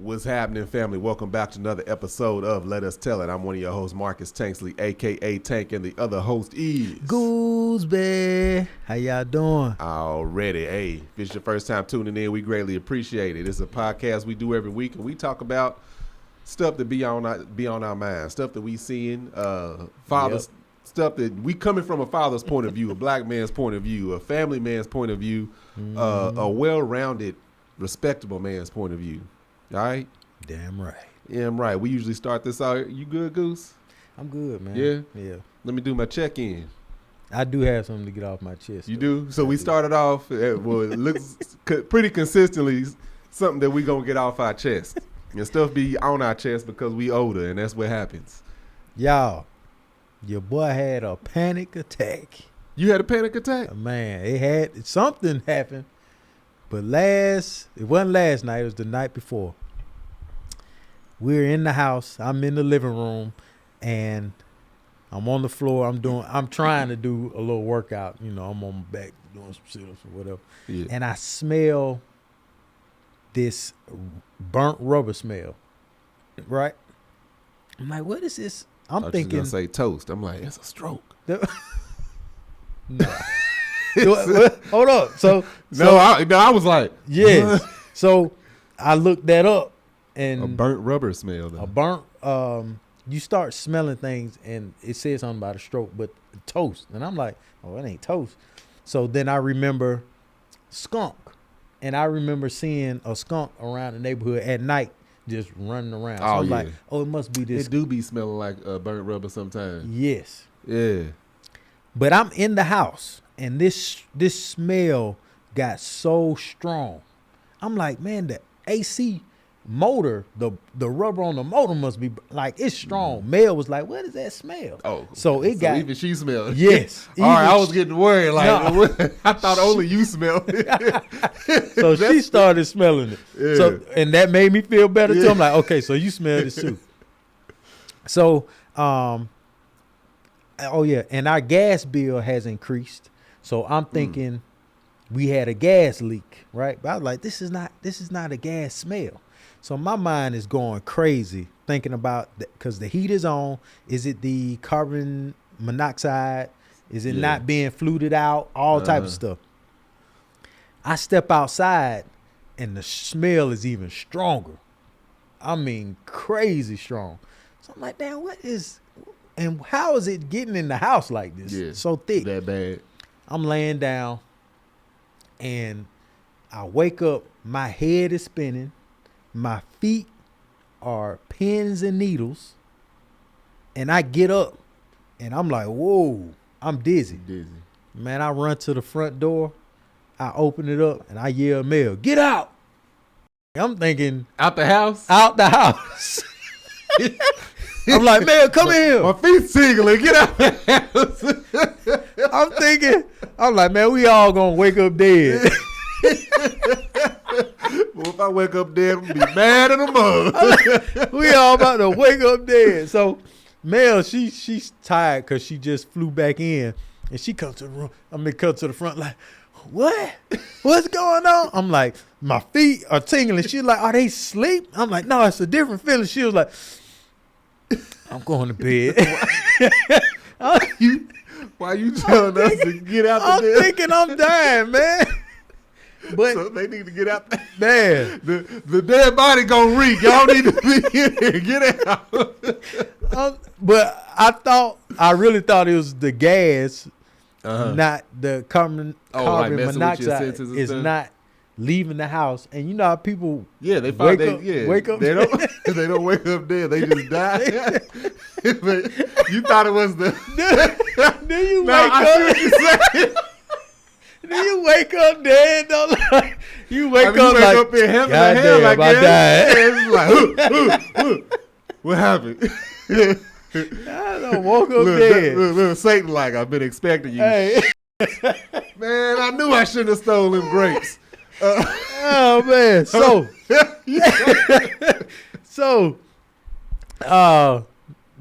What's happening, family? Welcome back to another episode of Let Us Tell It. I'm one of your hosts, Marcus Tanksley, a.k.a. Tank, and the other host is... Gooseby. How y'all doing? Already. Hey, if it's your first time tuning in, we greatly appreciate it. It's a podcast we do every week, and we talk about stuff that be on our mind, stuff that we seeing, fathers, stuff that we coming from a father's point of view, a black man's point of view, a family man's point of view, a well-rounded, respectable man's point of view. All right? Damn right. Yeah, I'm right. We usually start this out. You good, Goose? I'm good, man. Yeah? Yeah. Let me do my check-in. I do have something to get off my chest. You do? So we started off, well, it looks pretty consistently something that we going to get off our chest. And stuff be on our chest because we older, and that's what happens. Y'all, your boy had a panic attack. You had a panic attack? Man, something happened. But it wasn't last night, it was the night before. We're in the house, I'm in the living room, and I'm on the floor, I'm trying to do a little workout. You know, I'm on my back doing some sit-ups or whatever. Yeah. And I smell this burnt rubber smell, right? I'm like, what is this? I'm thinking. I was going to say toast. I'm like, it's a stroke. No. Hold up. I was like, yes. So I looked that up, and a burnt rubber smell. Though. A burnt. You start smelling things, and it says something about a stroke, but toast, and I'm like, oh, it ain't toast. So then I remember skunk, and I remember seeing a skunk around the neighborhood at night, just running around. So I'm like, oh, it must be this. It do be smelling like burnt rubber sometimes. Yes. Yeah. But I'm in the house, and this smell got so strong. I'm like, man, the AC motor, the rubber on the motor must be like, it's strong. Mel was like, what is that smell? Oh, so even she smelled it. Yes. All right, I was getting worried. Like, no. I thought only you smelled it. So she started smelling it. Yeah. So, and that made me feel better too. I'm like, okay, so you smell this too. So, oh yeah, and our gas bill has increased. So I'm thinking we had a gas leak, right? But I was like, this is not a gas smell. So my mind is going crazy thinking about because the heat is on. Is it the carbon monoxide? Is it not being fluted out? All type of stuff. I step outside and the smell is even stronger. I mean, crazy strong. So I'm like, damn, and how is it getting in the house like this? Yeah, so thick. That bad. I'm laying down and I wake up, my head is spinning. My feet are pins and needles, and I get up, and I'm like, whoa, I'm dizzy. Man, I run to the front door, I open it up, and I yell, Mel, get out. I'm thinking. Out the house? Out the house. I'm like, Mel, come here. My feet tingling, get out the house. I'm like, man, we all gonna wake up dead. Well, if I wake up dead, I'm gonna be mad in the mug. We all about to wake up dead. So Mel, she's tired because she just flew back in, and she comes to the room. Come to the front like, what? What's going on? I'm like, my feet are tingling. She's like, are they asleep? I'm like, no, it's a different feeling. She was like, I'm going to bed. Why you telling us to get out the bed? I'm thinking I'm dying, man. But so they need to get out there. Man. The dead body gonna reek. Y'all need to be in here. Get out. But I really thought it was the gas, not the carbon monoxide is not leaving the house. And you know how people they wake up. They don't wake up dead. They just die. But you thought it was the Do you wake up? Do you wake up dead though? Like, you wake up in heaven and hell, I guess. It's like, what happened? I don't woke up dead. Little Satan like, I've been expecting you. Hey. Man, I knew I shouldn't have stolen them grapes. Oh man,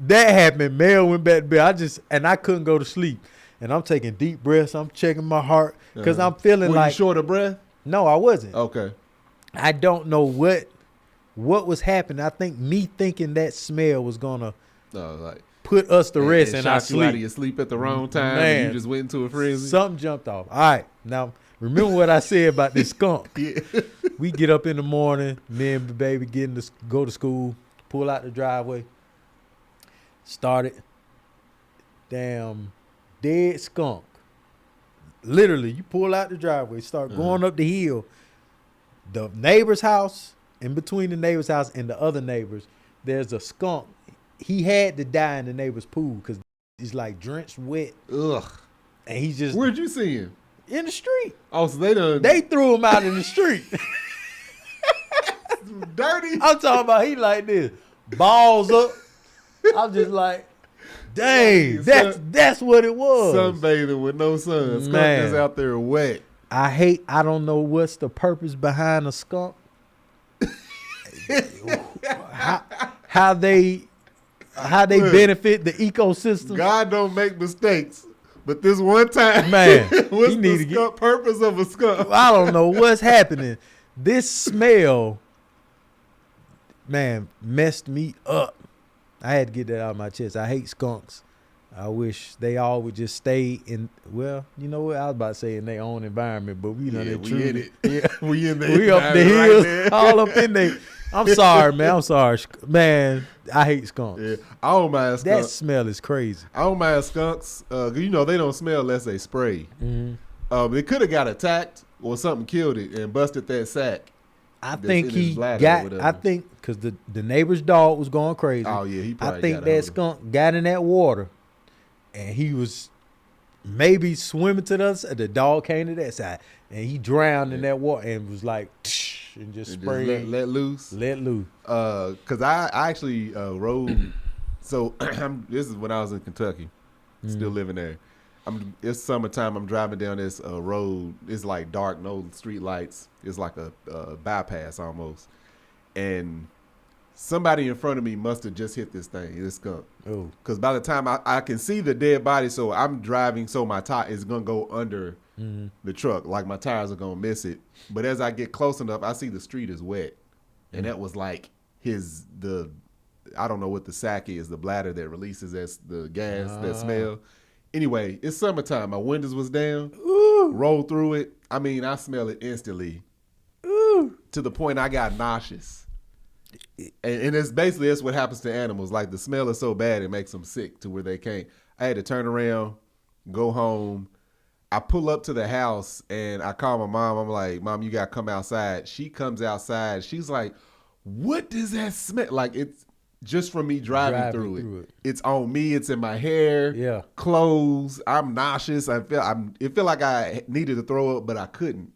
that happened. Mel went back to bed. I couldn't go to sleep. And I'm taking deep breaths. I'm checking my heart because I'm feeling Were like. you short of breath? No, I wasn't. Okay. I don't know what what was happening. I think me thinking that smell was gonna like put us to rest and I shot you out of sleep. your sleep at the wrong time. Man, and you just went into a frenzy. Something jumped off. All right, now remember what I said about this skunk. Yeah. We get up in the morning, me and the baby go to school, pull out the driveway, started, damn dead skunk. Literally, you pull out the driveway, start going up the hill. The neighbor's house, in between the neighbor's house and the other neighbors, there's a skunk. He had to die in the neighbor's pool because he's like drenched wet. Ugh. And he's just Where'd you see him? in the street. Oh, so They threw him out in the street. dirty. I'm talking about he like this, balls up. I'm just like, dang, that's what it was. Sunbathing with no sun. Skunk Man. is out there wet. I don't know what's the purpose behind a skunk. how they Look, benefit the ecosystem. God don't make mistakes. But this one time, Man, what's he need the to skunk purpose of a skunk? I don't know what's happening. This smell, man, messed me up. I had to get that out of my chest. I hate skunks. I wish they all would just stay in, well, you know what? I was about to say in their own environment, but we done Yeah, it we truly. in it. Yeah. We in there. We up the hills, all up in there. I'm sorry, man. I'm sorry. Man, I hate skunks. Yeah, I don't mind That skunks. smell is crazy. I don't mind skunks. You know, they don't smell unless they spray. Mm-hmm. It could have got attacked or something killed it and busted that sack. I That's think in his he bladder or got, whatever. I think, because the neighbor's dog was going crazy. Oh, yeah, he probably I think got a that hold of it. skunk got in that water and he was maybe swimming to the other side. The dog came to that side and he drowned in that water and was like, and just And sprayed. just let loose. Let loose. Because I actually rode. So this is when I was in Kentucky, still living there. It's summertime. I'm driving down this road. It's like dark, no street lights. It's like a bypass almost. And somebody in front of me must have just hit this skunk. Oh, Because by the time I can see the dead body, so I'm driving, so my tire is going to go under the truck. Like my tires are going to miss it. But as I get close enough, I see the street is wet. And that was like I don't know what the sack is, the bladder that releases the gas, that smell. Anyway, it's summertime. My windows was down. Rolled through it. I mean, I smell it instantly. To the point I got nauseous. And that's what happens to animals. Like the smell is so bad it makes them sick to where they can't. I had to turn around, go home. I pull up to the house and I call my mom. I'm like, Mom, you got to come outside. She comes outside. She's like, what does that smell? Like it's just from me driving through it. It's on me. It's in my hair, clothes. I'm nauseous. It felt like I needed to throw up, but I couldn't.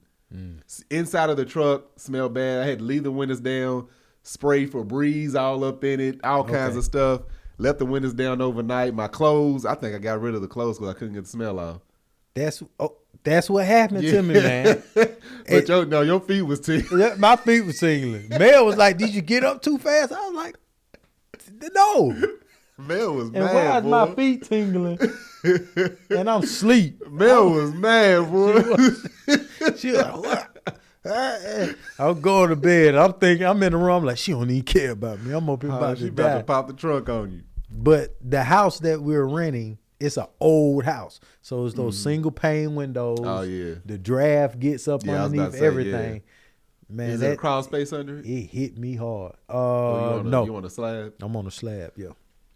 Inside of the truck, smelled bad. I had to leave the windows down, spray Febreze all up in it, all kinds of stuff. Left the windows down overnight. My clothes, I think I got rid of the clothes because I couldn't get the smell off. That's what happened to me, man. But your feet was tingling. My feet was tingling. Mel was like, "Did you get up too fast?" I was like, "No." Mel was and mad, why is boy. my feet tingling? And I'm asleep. Mel was mad, boy. She was like, "What?" I'm going to bed. I'm thinking, I'm in the room like, she don't even care about me. I'm up here about She to about die. to pop the trunk on you. But the house that we're renting, it's an old house. So it's those single pane windows. Oh, yeah. The draft gets up Yeah, I was about underneath to say, everything. yeah. Man, Is there a crawl space under it? It hit me hard. No. You no. on a slab? I'm on a slab, yeah.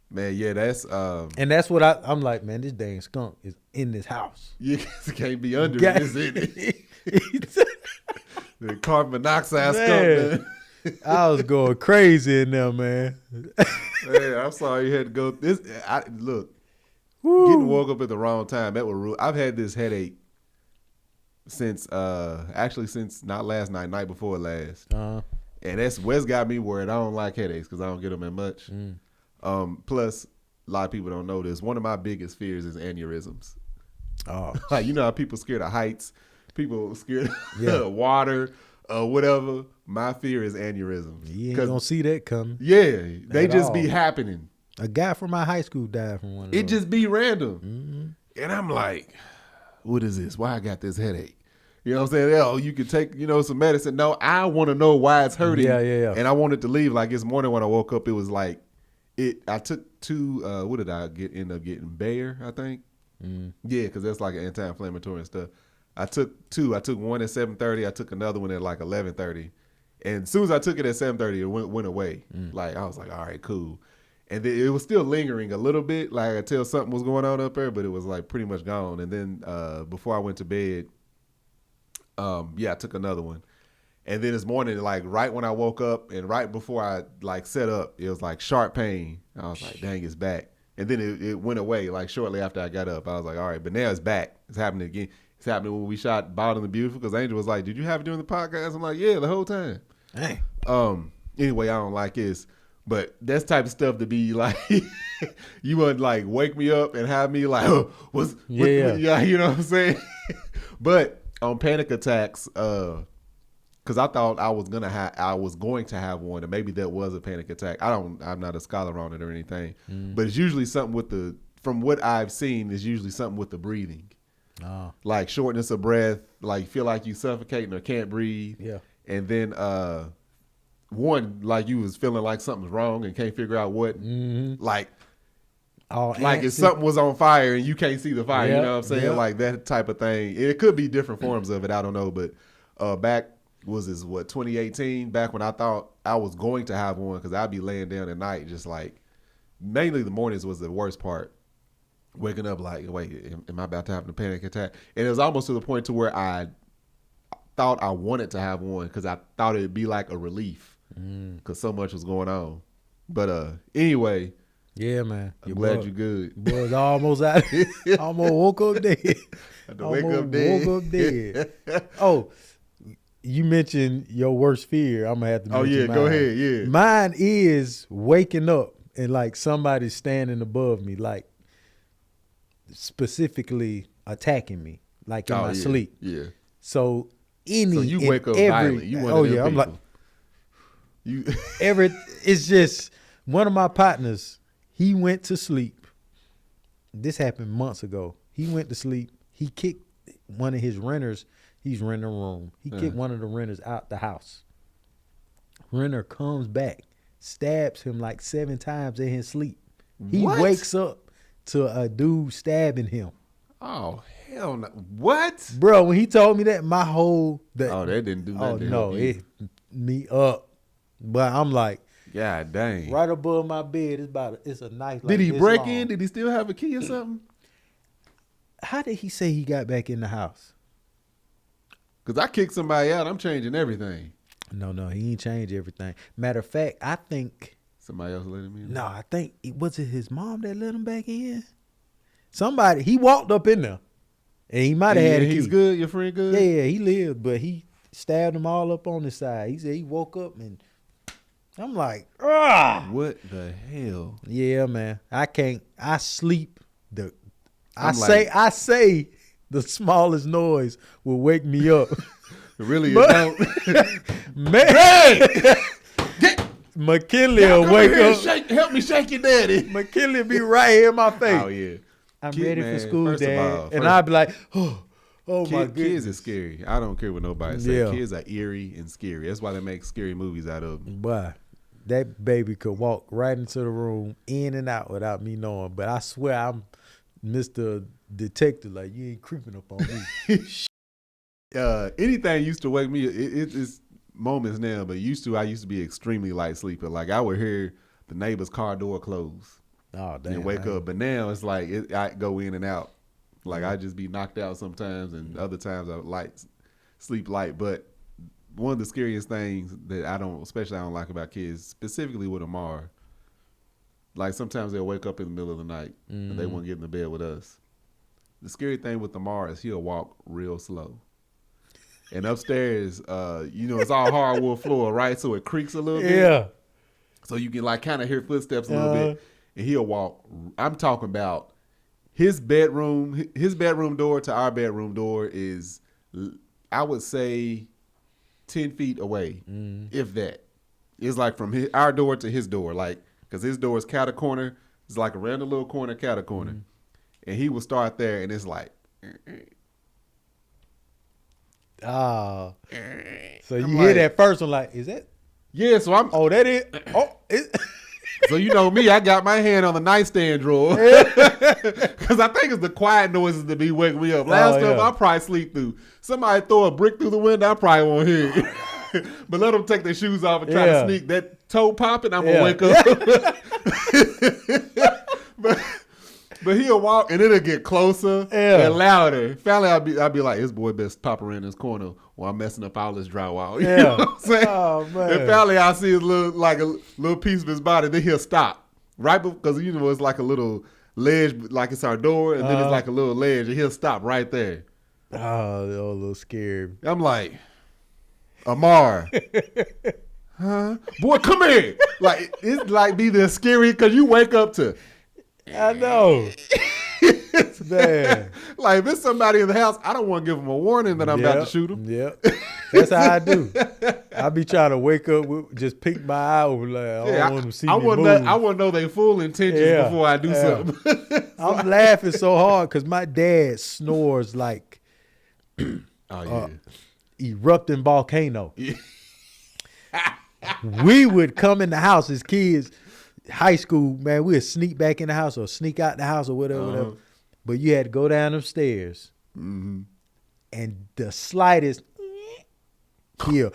Man, yeah, that's And that's what I'm like, man, this dang skunk is in this house. you can't be under it. It's in it. The carbon monoxide skunk, man. I was going crazy in there, man. Hey, I'm sorry you had to go. Look, Woo. getting woke up at the wrong time, that would rule. I've had this headache since not last night, night before last. Uh-huh. And that's what's got me worried. I don't like headaches because I don't get them that much. Plus, a lot of people don't know this. One of my biggest fears is aneurysms. Oh, Like, you know how people scared of heights? People scared of water, whatever. My fear is aneurysms. you ain't gonna see that coming. Yeah, they At just all. be happening. A guy from my high school died from one of It those. just be random. And I'm like, what is this? Why I got this headache? You know what I'm saying? Oh, you could take, some medicine. No, I want to know why it's hurting. Yeah. And I wanted to leave. Like this morning when I woke up, it was like, I took 2, what did I end up getting? Bayer, I think. Yeah, because that's like an anti-inflammatory and stuff. I took 2. I took one at 7:30. I took another one at like 11:30. And as soon as I took it at 7:30, it went away. Like, I was like, all right, cool. And then it was still lingering a little bit. Like, I could tell something was going on up there, but it was like pretty much gone. And then before I went to bed, I took another one. And then this morning, like right when I woke up and right before I like set up, it was like sharp pain. I was like, dang, it's back. And then it went away like shortly after I got up. I was like, all right, but now it's back. It's happening again. It's happening when we shot Bald and the Beautiful, because Angel was like, did you have it during the podcast? I'm like, yeah, the whole time. Hey. Anyway, I don't like this. But that's type of stuff to be like, you would like wake me up and have me like, you know what I'm saying? But on panic attacks, because I thought I was going to have one, and maybe that was a panic attack. I'm not a scholar on it or anything, but it's usually something from what I've seen, is usually something with the breathing, like shortness of breath, like feel like you suffocating or can't breathe, and then one, like you was feeling like something's wrong and can't figure out what, like if something was on fire and you can't see the fire, you know what I'm saying, like that type of thing. It could be different forms of it, I don't know, but back. Was this 2018? Back when I thought I was going to have one, because I'd be laying down at night, just like mainly the mornings was the worst part. Waking up like, wait, am I about to have a panic attack? And it was almost to the point to where I thought I wanted to have one, because I thought it'd be like a relief, because so much was going on. But anyway, yeah, man, I'm glad you're good. Boys almost out. Almost woke up dead. Woke up dead. Oh. You mentioned your worst fear. I'm gonna have to mention mine. Go ahead. Yeah. Mine is waking up and like somebody's standing above me, like specifically attacking me, like in my sleep. Yeah. So you wake up violent. You one of them people. I'm like it's just one of my partners, he went to sleep. This happened months ago. He went to sleep. He kicked one of his renters. He's renting a room. He kicked one of the renters out the house. Renter comes back, stabs him like 7 times in his sleep. He wakes up to a dude stabbing him. Oh, hell no. What? Bro, when he told me that, that didn't do nothing. Oh, no, it me up. But I'm like, God dang. Right above my bed, it's a knife. Did he break in? Did he still have a key or something? How did he say he got back in the house? Because I kicked somebody out, I'm changing everything. No, he ain't changed everything. Matter of fact, I think somebody else let him in. No, I think was it his mom that let him back in? Somebody, he walked up in there, and he might have had a key. He's good. Your friend good? Yeah, he lived, but he stabbed them all up on his side. He said he woke up and I'm like, what the hell? Yeah, man, I can't. I sleep. I say. The smallest noise will wake me up. Really, it don't. Man, McKinley will wake up. Help me shake your daddy. McKinley be right here in my face. Oh, yeah. I'm ready for school, Dad. And I'd be like, my goodness. Kids are scary. I don't care what nobody says. Yeah. Kids are eerie and scary. That's why they make scary movies out of them. Boy, that baby could walk right into the room, in and out without me knowing. But I swear I'm Mr. Detective, like, you ain't creeping up on me. Anything used to wake me. It's moments now, but I used to be extremely light sleeper. Like I would hear the neighbor's car door close, and wake up. But now it's like I go in and out. Like I just be knocked out sometimes, and other times I sleep light. But one of the scariest things that I don't like about kids, specifically with Amar, like sometimes they'll wake up in the middle of the night and they won't get in the bed with us. The scary thing with Amar is he'll walk real slow. And upstairs, it's all hardwood floor, right? So it creaks a little bit. Yeah. So you can like kind of hear footsteps a little bit. And he'll walk. I'm talking about his bedroom door to our bedroom door is, I would say, 10 feet away, if that. It's like from our door to his door, like, because his door is cat a corner. It's like around the little corner, cat a corner. And he will start there, and it's like, Oh. So you I'm hear like- that first one like, is that? Yeah, so I'm. Oh, that is. Oh, So you know me, I got my hand on the nightstand drawer because I think it's the quiet noises that be waking me up. Last stuff I probably sleep through. Somebody throw a brick through the window, I probably won't hear it. But let them take their shoes off and try to sneak that toe popping. I'm gonna wake up. But he'll walk and it'll get closer and louder. Finally, I'll be like, this boy best pop around this corner while I'm messing up all this drywall. You know what I'm saying? Oh, man. And finally, I see his little piece of his body. Then he'll stop. Right? Because, you know, it's like a little ledge, like it's our door. And then it's like a little ledge. And he'll stop right there. Oh, they're all a little scared. I'm like, Amar. Huh? Boy, come here. Like, it's like be the scary because you wake up to. I know. Man. Like if it's somebody in the house, I don't want to give them a warning that I'm about to shoot them. Yep. That's how I do. I be trying to wake up with just peek my eye over like I don't want them to see me move. I want to know their full intentions before I do something. I'm laughing so hard because my dad snores like erupting volcano. Yeah. We would come in the house as kids. High school, man, we'd sneak back in the house or sneak out the house or whatever. But you had to go down them stairs. Mm-hmm. And the slightest get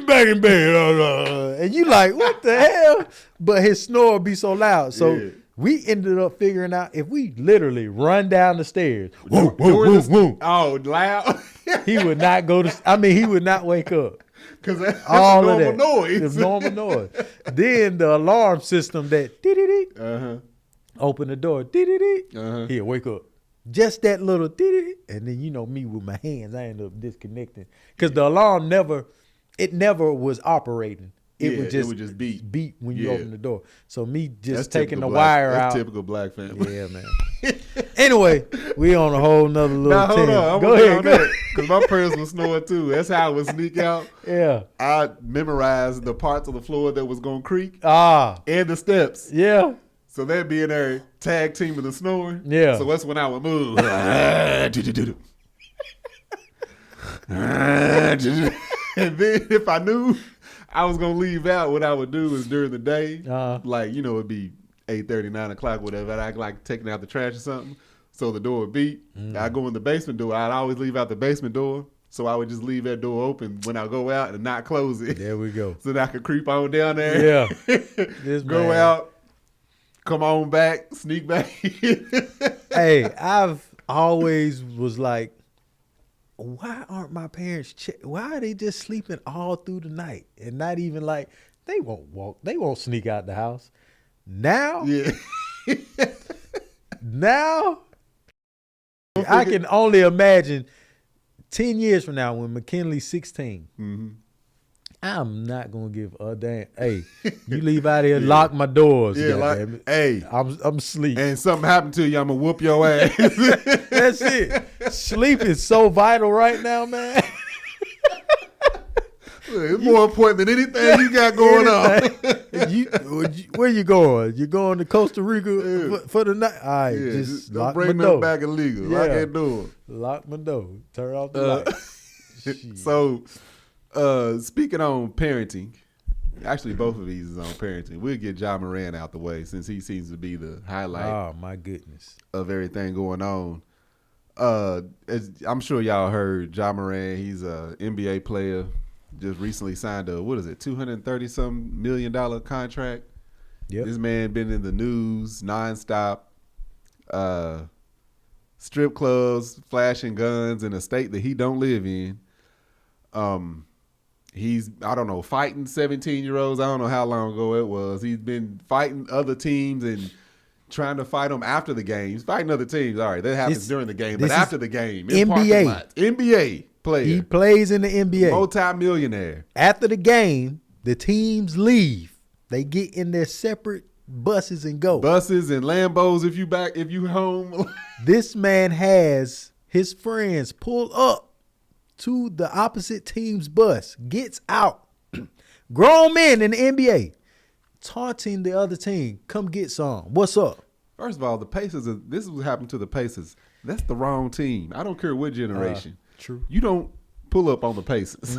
back in bed. And you like, what the hell? But his snore would be so loud. So we ended up figuring out if we literally run down the stairs. Woo, woo, woo, woo. Oh, loud. He would not go to, he would not wake up. Because that's all a normal noise. It's normal noise. Then the alarm system that open the door, he'll wake up. Just that little and then you know me with my hands, I end up disconnecting because the alarm never was operating. It would just beat when you open the door. So me just taking the wire out. That's typical black family. Yeah, man. Anyway, we on a whole nother little hold on. Go ahead. Because my parents were snoring too. That's how I would sneak out. Yeah. I memorized the parts of the floor that was going to creak. And the steps. Yeah. So they'd be in there tag teaming the snoring. Yeah. So that's when I would move. And then if I knew I was going to leave out, what I would do is during the day, like, you know, it'd be 8:30, 9 o'clock, whatever. I'd like taking out the trash or something. So the door would beat. I'd go in the basement door. I'd always leave out the basement door. So I would just leave that door open when I go out and not close it. There we go. So that I could creep on down there. Yeah. Go out, come on back, sneak back in. Hey, I've always was like, why aren't my parents why are they just sleeping all through the night and not even like they won't sneak out the house now. Now I can only imagine 10 years from now when McKinley's 16. I'm not gonna give a damn. Hey, you leave out here, lock my doors. Hey, I'm asleep. And something happened to you, I'm gonna whoop your ass. That's it. Sleep is so vital right now, man. It's more important than anything you got going on. Where you going? You going to Costa Rica for the night? All right, just don't lock bring my nothing door. back illegal. Lock that door. Lock my door. Turn off the lights. So, speaking on parenting, actually both of these is on parenting. We'll get Ja Morant out the way since he seems to be the highlight. Oh my goodness, of everything going on. As I'm sure y'all heard, Ja Morant. He's a NBA player. Just recently signed a $230-some million contract. Yep. This man been in the news nonstop. Strip clubs, flashing guns in a state that he don't live in. He's, I don't know, fighting 17-year-olds. I don't know how long ago it was. He's been fighting other teams and trying to fight them after the game. He's fighting other teams. All right, that happens during the game, but after the game, in parking lots. NBA player. He plays in the NBA. Multi-millionaire. After the game, the teams leave. They get in their separate buses and go. Buses and Lambos if you home. This man has his friends pull up to the opposite team's bus, gets out. Grown men in the NBA taunting the other team. Come get some. What's up? First of all, the Pacers, this is what happened to the Pacers. That's the wrong team. I don't care what generation. True. You don't pull up on the Pacers.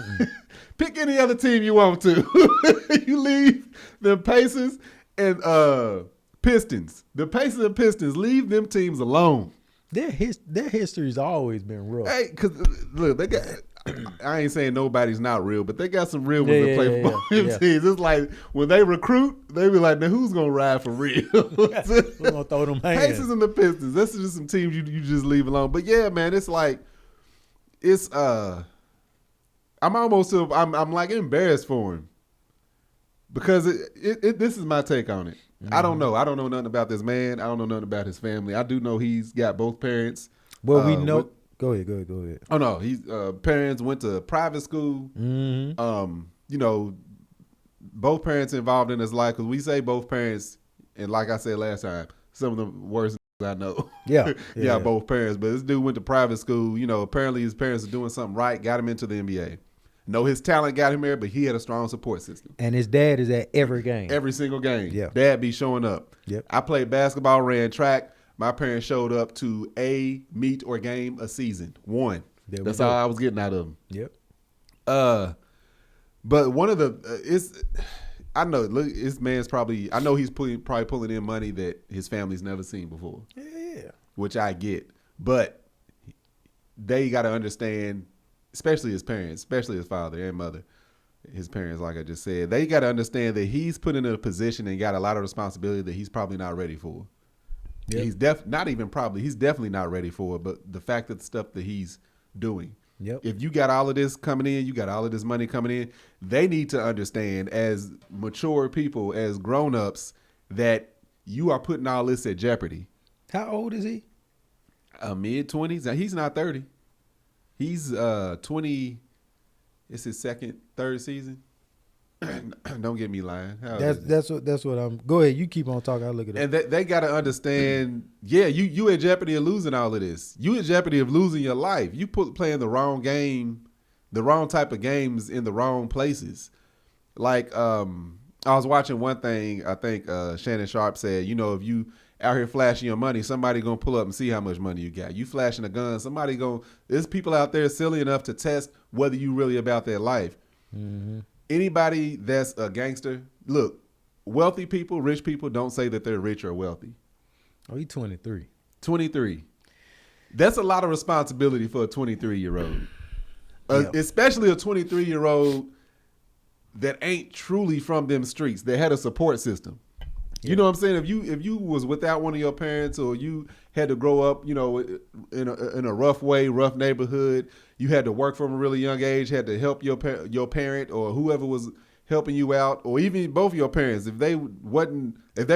Pick any other team you want to. You leave them Pacers and Pistons. The Pacers and Pistons, leave them teams alone. Their history's always been rough. Hey, because look, they got. I ain't saying nobody's not real, but they got some real ones that play for both teams. It's like when they recruit, they be like, now who's gonna ride for real? We're gonna throw them hands. Pacers and the Pistons. This is just some teams you just leave alone. But yeah, man, it's like I'm like embarrassed for him because this is my take on it. I don't know nothing about this man. I don't know nothing about his family. I do know he's got both parents. Well, we know. Go ahead. Oh no, he's parents went to private school. Mm-hmm. You know, both parents involved in his life because we say both parents, and like I said last time, some of the worst I know. Yeah, both parents. But this dude went to private school. You know, apparently his parents are doing something right, got him into the NBA. No, his talent got him there, but he had a strong support system. And his dad is at every game. Every single game. Yeah. Dad be showing up. Yep. I played basketball, ran track. My parents showed up to a meet or game a season. One. That's all I was getting out of them. Yep. But one of the I know this man's probably he's probably pulling in money that his family's never seen before. Yeah. Which I get. But they got to understand, especially his parents, especially his father and mother, his parents, like I just said, they got to understand that he's put in a position and got a lot of responsibility that he's probably not ready for. Yep. He's definitely not ready for it, but the fact that the stuff that he's doing. Yep. If you got all of this coming in, you got all of this money coming in, they need to understand as mature people, as grown-ups, that you are putting all this at jeopardy. How old is he? Mid-20s. He's not 30. He's 20. It's his third season. Don't get me lying. That's what I'm. Go ahead. You keep on talking. I'll look at it. And they got to understand. Yeah, you in jeopardy of losing all of this. You in jeopardy of losing your life. You playing the wrong game, the wrong type of games in the wrong places. Like I was watching one thing. I think Shannon Sharp said, you know, if you out here flashing your money, somebody gonna pull up and see how much money you got. You flashing a gun, there's people out there silly enough to test whether you really about their life. Mm-hmm. Anybody that's a gangster, look, wealthy people, rich people don't say that they're rich or wealthy. Oh, he's 23. 23. That's a lot of responsibility for a 23-year-old. Yep. Especially a 23-year-old that ain't truly from them streets, that had a support system. You know what I'm saying? If you was without one of your parents, or you had to grow up, you know, in a rough way, rough neighborhood, you had to work from a really young age, had to help your parent or whoever was helping you out, or even both of your parents, if they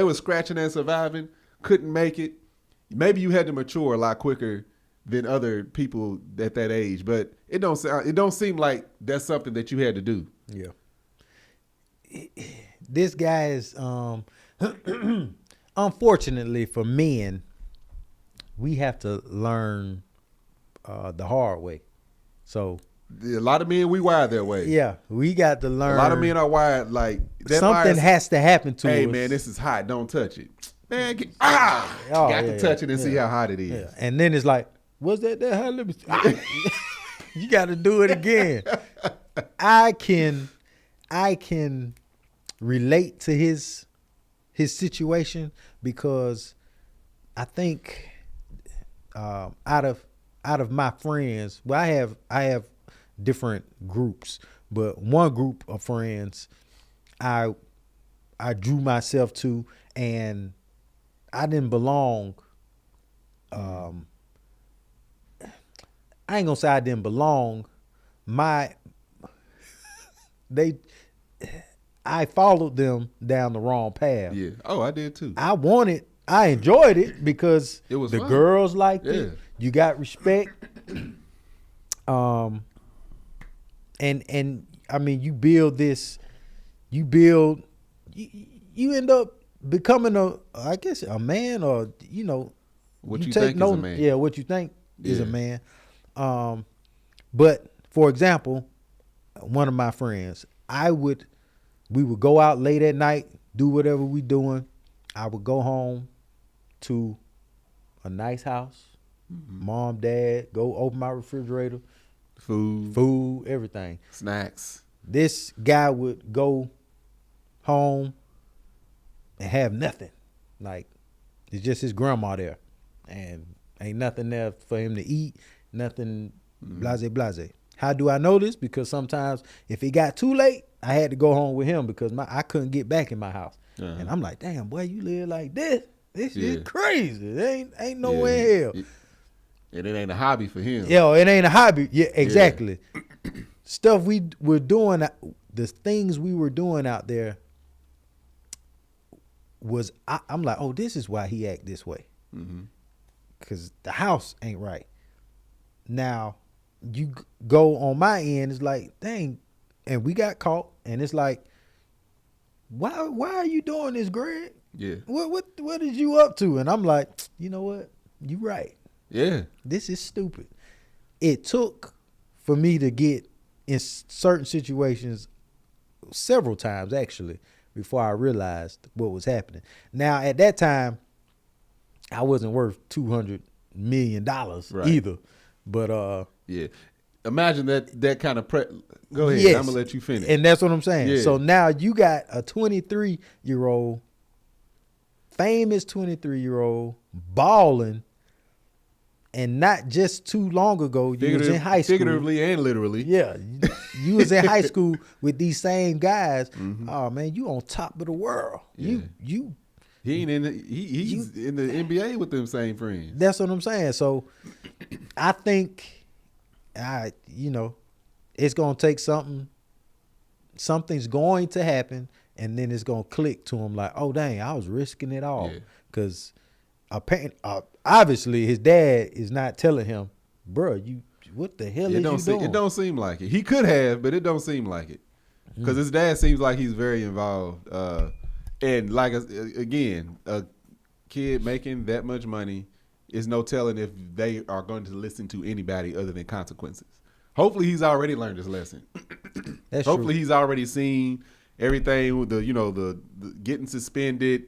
were scratching and surviving, couldn't make it, maybe you had to mature a lot quicker than other people at that age. But it don't seem like that's something that you had to do. Yeah. This guy is unfortunately for men, we have to learn the hard way. So a lot of men, we wired that way. Yeah, we got to learn. A lot of men are wired like that. Something has to happen to us. Hey man, this is hot. Don't touch it. Man, got to touch it and see how hot it is. Yeah. And then it's like, was that hot? Let me you got to do it again. I can relate to his situation because I think out of my friends, well, I have different groups, but one group of friends I drew myself to, and I didn't belong. I ain't gonna say I didn't belong. I followed them down the wrong path. Yeah. Oh, I did too. I enjoyed it because it was the fun. girls liked it. You got respect. And I mean, you end up becoming a man, or, you know, what you think is a man. Yeah, what you think is a man. But for example, one of my friends, we would go out late at night, do whatever we doing. I would go home to a nice house, mom, dad, go open my refrigerator, food, everything. snacks. This guy would go home and have nothing. Like, it's just his grandma there. And ain't nothing there for him to eat, nothing, blase. How do I know this? Because sometimes if it got too late, I had to go home with him because I couldn't get back in my house. And I'm like, damn, boy, you live like this? This is crazy. There ain't nowhere in hell. And it ain't a hobby for him. Yo, it ain't a hobby. Yeah, exactly. Stuff we were doing, the things we were doing out there was, I'm like, oh, this is why he act this way. Because the house ain't right. Now, you go on my end, it's like, dang, and we got caught, and it's like, why are you doing this, Greg? Yeah. What is you up to? And I'm like, you know what? You right. Yeah. This is stupid. It took for me to get in certain situations several times, actually, before I realized what was happening. Now, at that time, I wasn't worth $200 million either. But yeah. Imagine that kind of go ahead. Yes. I'm gonna let you finish. And that's what I'm saying. Yeah. So now you got a 23-year-old, famous 23-year-old, balling, and not just too long ago, you was in high school. Figuratively and literally. Yeah. You was in high school with these same guys. Oh man, you on top of the world. Yeah. You He ain't in he's in the NBA with them same friends. That's what I'm saying. So I think it's gonna take something. Something's going to happen, and then it's gonna click to him like, oh dang, I was risking it all. Because obviously his dad is not telling him, bro, what the hell is you doing? It don't seem like it. He could have, but it don't seem like it. Because his dad seems like he's very involved. And like, again, a kid making that much money is no telling if they are going to listen to anybody other than consequences. Hopefully he's already learned his lesson. Hopefully he's already seen everything with the getting suspended.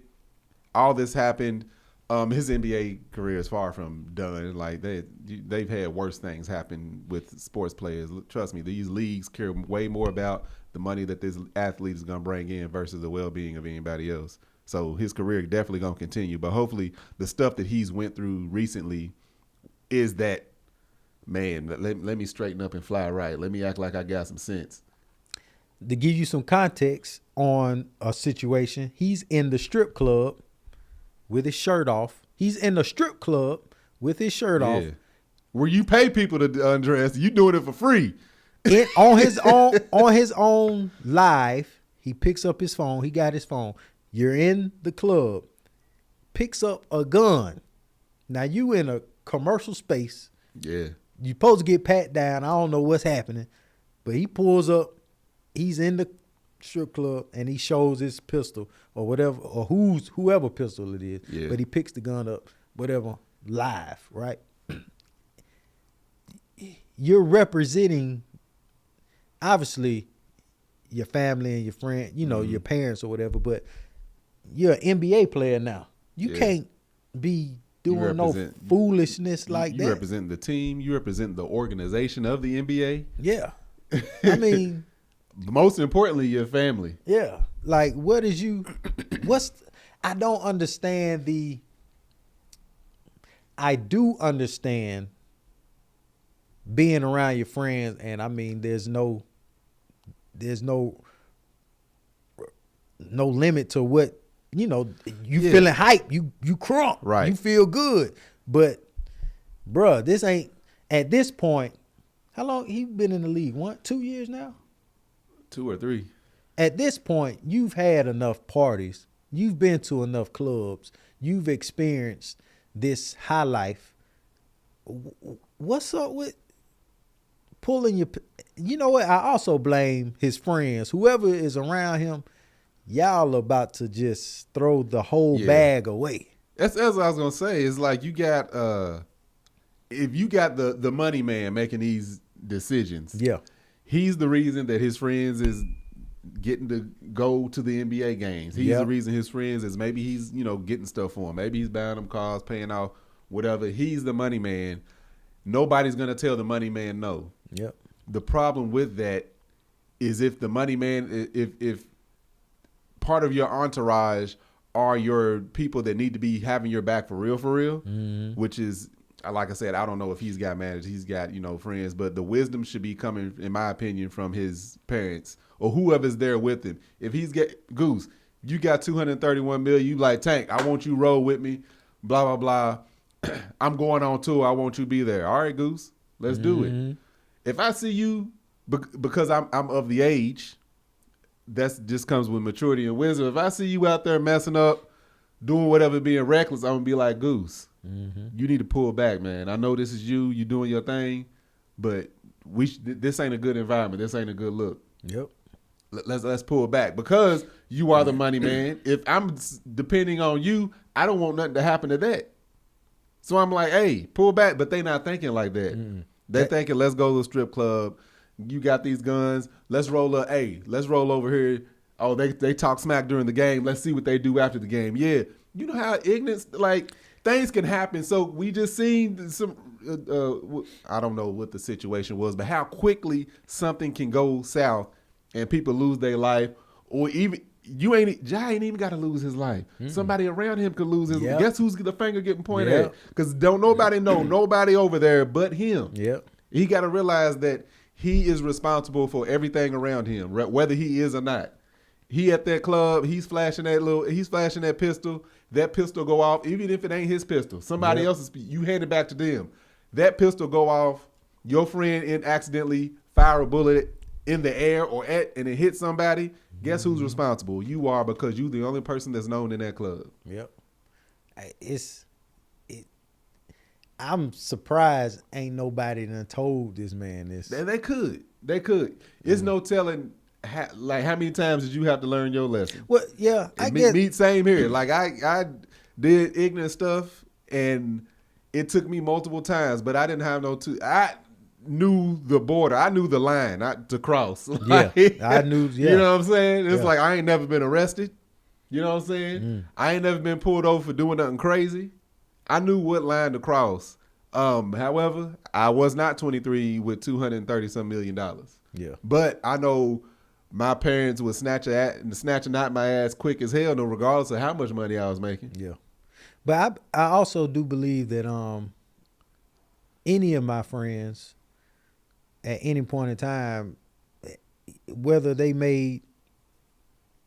All this happened. His NBA career is far from done. Like they've had worse things happen with sports players. Trust me, these leagues care way more about the money that this athlete is going to bring in versus the well-being of anybody else. So his career definitely going to continue. But hopefully the stuff that he's went through recently is that, man, let me straighten up and fly right. Let me act like I got some sense. To give you some context on a situation, he's in the strip club with his shirt off. He's in the strip club with his shirt off. Where you pay people to undress, you doing it for free. On his own live, he picks up his phone. He got his phone. You're in the club. Picks up a gun. Now you in a commercial space. Yeah. You supposed to get pat down. I don't know what's happening. But he pulls up. He's in the strip club and he shows his pistol or whatever, or whoever pistol it is. Yeah. But he picks the gun up, whatever, live, right? You're representing, obviously, your family and your friend, your parents or whatever, but you're an NBA player now. You can't be doing no foolishness like that. You represent the team. You represent the organization of the NBA. Yeah. I mean, most importantly, your family. Yeah. Like, I don't understand I do understand being around your friends, and I mean, there's no limit to what, feeling hype, you crunk, right? You feel good, but bruh, this ain't, at this point, how long he been in the league? 2 years now? 2 or 3. At this point, you've had enough parties. You've been to enough clubs. You've experienced this high life. What's up with pulling your... You know what? I also blame his friends. Whoever is around him, y'all about to just throw the whole bag away. That's what I was going to say. It's like you got... if you got the money man making these decisions... Yeah. He's the reason that his friends is getting to go to the NBA games. He's the reason his friends is, maybe he's, getting stuff for him. Maybe he's buying them cars, paying off, whatever. He's the money man. Nobody's going to tell the money man no. Yep. The problem with that is if the money man, if part of your entourage are your people that need to be having your back for real, which is, like I said, I don't know if he's got managers, he's got, friends, but the wisdom should be coming, in my opinion, from his parents or whoever's there with him. If he's Goose, you got 231 million, you like, Tank, I want you roll with me, blah, blah, blah. I'm going on tour, I want you to be there. All right, Goose, let's do it. If I see you, because I'm of the age, that just comes with maturity and wisdom. If I see you out there messing up, doing whatever, being reckless, I'm going to be like, Goose, you need to pull back, man. I know this is you doing your thing, but this ain't a good environment. This ain't a good look. Yep. Let's pull back because you are the money man. If I'm depending on you, I don't want nothing to happen to that. So I'm like, hey, pull back. But they not thinking like that. They thinking, let's go to the strip club. You got these guns. Let's roll up. Hey, let's roll over here. Oh, they talk smack during the game. Let's see what they do after the game. Yeah. You know how ignorance, like, things can happen. So we just seen some, I don't know what the situation was, but how quickly something can go south and people lose their life, or even Jai ain't even got to lose his life. Somebody around him could lose his life. Guess who's the finger getting pointed at? Because don't nobody know, nobody over there but him. Yep. He got to realize that he is responsible for everything around him, whether he is or not. He at that club, he's flashing that pistol. That pistol go off, even if it ain't his pistol. Somebody else's, you hand it back to them. That pistol go off, your friend accidentally fire a bullet in the air and it hit somebody. Guess who's responsible? You are, because you the only person that's known in that club. Yep. I'm surprised ain't nobody done told this man this. And they could. It's no telling how many times did you have to learn your lesson? Well, yeah, I guess. Same here. Like I did ignorant stuff and it took me multiple times, but I didn't have I knew the border. I knew the line not to cross. Yeah, I knew. Yeah. You know what I'm saying? It's like I ain't never been arrested. You know what I'm saying? I ain't never been pulled over for doing nothing crazy. I knew what line to cross. However, I was not 23 with $230 million. Yeah. But I know my parents would snatching out my ass quick as hell, no, regardless of how much money I was making. Yeah. But I also do believe that any of my friends at any point in time, whether they made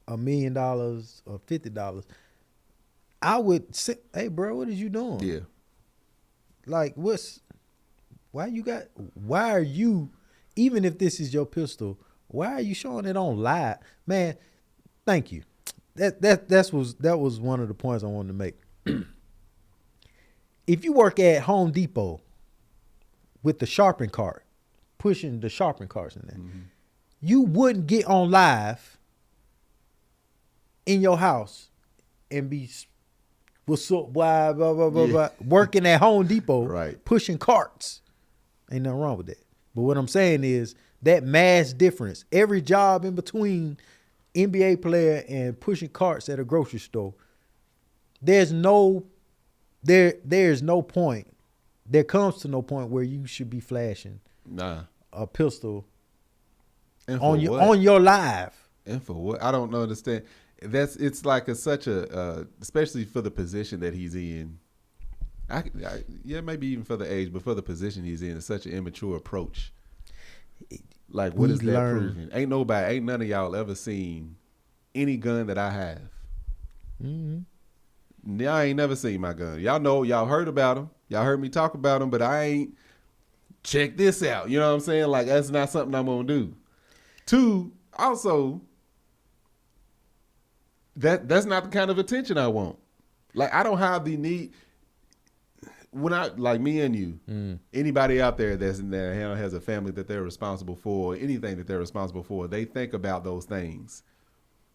$1 million or $50, I would say, hey, bro, what is you doing? Yeah. Like, why are you, even if this is your pistol, why are you showing it on live? Man, thank you. That was one of the points I wanted to make. If you work at Home Depot with the sharpen cart, pushing the sharpen carts in there, you wouldn't get on live in your house and be blah, blah, blah, blah, blah, working at Home Depot, right, pushing carts. Ain't nothing wrong with that. But what I'm saying is that mass difference, every job in between NBA player and pushing carts at a grocery store, there's no point. There comes to no point where you should be flashing a pistol on your live. And for what? I don't understand. It's like such a especially for the position that he's in. Maybe even for the age, but for the position he's in, it's such an immature approach. Like, what is that proving? Ain't none of y'all ever seen any gun that I have. Y'all ain't never seen my gun. Y'all heard about them. Y'all heard me talk about them, but I ain't check this out. You know what I'm saying? Like, that's not something I'm gonna do. Two, also, that's not the kind of attention I want. Like, I don't have the need. When I, like me and you, anybody out there that's in there has a family that they're responsible for, anything that they're responsible for, they think about those things.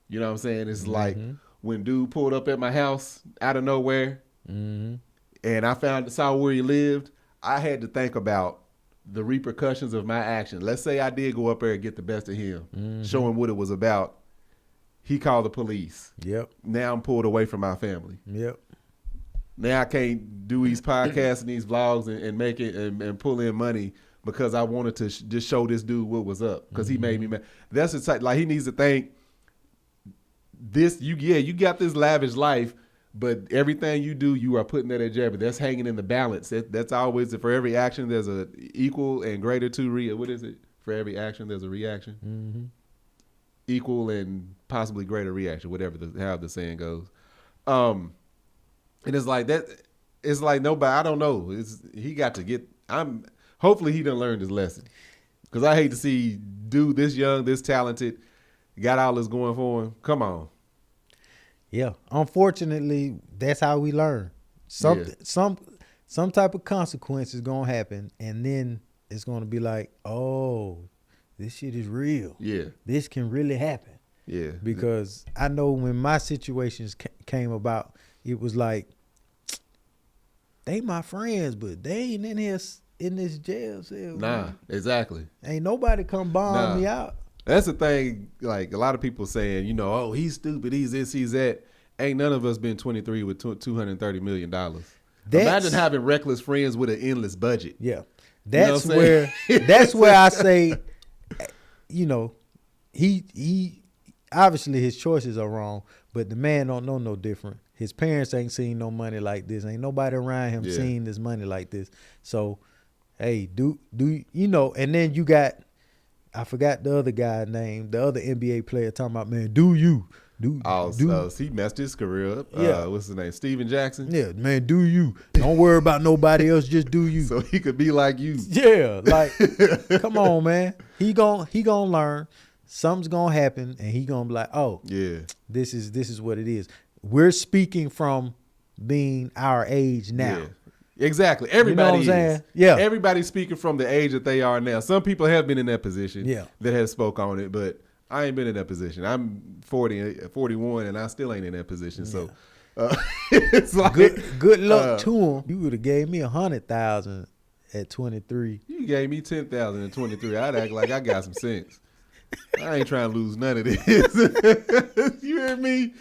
You know what I'm saying? It's like when dude pulled up at my house out of nowhere, and I saw where he lived, I had to think about the repercussions of my action. Let's say I did go up there and get the best of him, show him what it was about. He called the police. Yep. Now I'm pulled away from my family. Yep. Now I can't do these podcasts and these vlogs and make it and pull in money because I wanted to just show this dude what was up because he made me mad. That's the type, like he needs to think this. You got this lavish life, but everything you do, you are putting that at jeopardy. That's hanging in the balance. That's always for every action there's a equal and greater to what is it? For every action there's a reaction. Mm-hmm. Equal and possibly greater reaction, whatever how the saying goes. And it's like that. It's like nobody. I don't know. He got to get. Hopefully he done learned his lesson. Because I hate to see dude this young, this talented, got all this going for him. Come on. Yeah. Unfortunately, that's how we learn. Some type of consequence is gonna happen, and then it's gonna be like, oh, this shit is real. Yeah. This can really happen. Yeah. Because I know when my situations came about, it was like, they my friends, but they ain't in here in this jail cell. Nah, exactly. Ain't nobody come bomb me out. That's the thing. Like a lot of people saying, oh, he's stupid. He's this, he's that. Ain't none of us been 23 with $230 million. Imagine having reckless friends with an endless budget. Yeah, that's where I say, he obviously his choices are wrong, but the man don't know no different. His parents ain't seen no money like this. Ain't nobody around him seen this money like this. So, hey, do and then you got, I forgot the other guy's name, the other NBA player talking about, man, he messed his career up. Yeah. What's his name? Steven Jackson? Yeah, man, do you. Don't worry about nobody else, just do you. So he could be like you. Yeah, like, come on, man. He gonna learn. Something's gonna happen, and he gonna be like, oh, yeah, this is what it is. We're speaking from being our age now. Yeah. Exactly. Everybody is. Yeah. Everybody's speaking from the age that they are now. Some people have been in that position that have spoke on it, but I ain't been in that position. I'm 41, and I still ain't in that position. So it's like good luck to him. You would have gave me 100,000 at 23. You gave me 10,000 at 23. I'd act like I got some sense. I ain't trying to lose none of this. You hear me?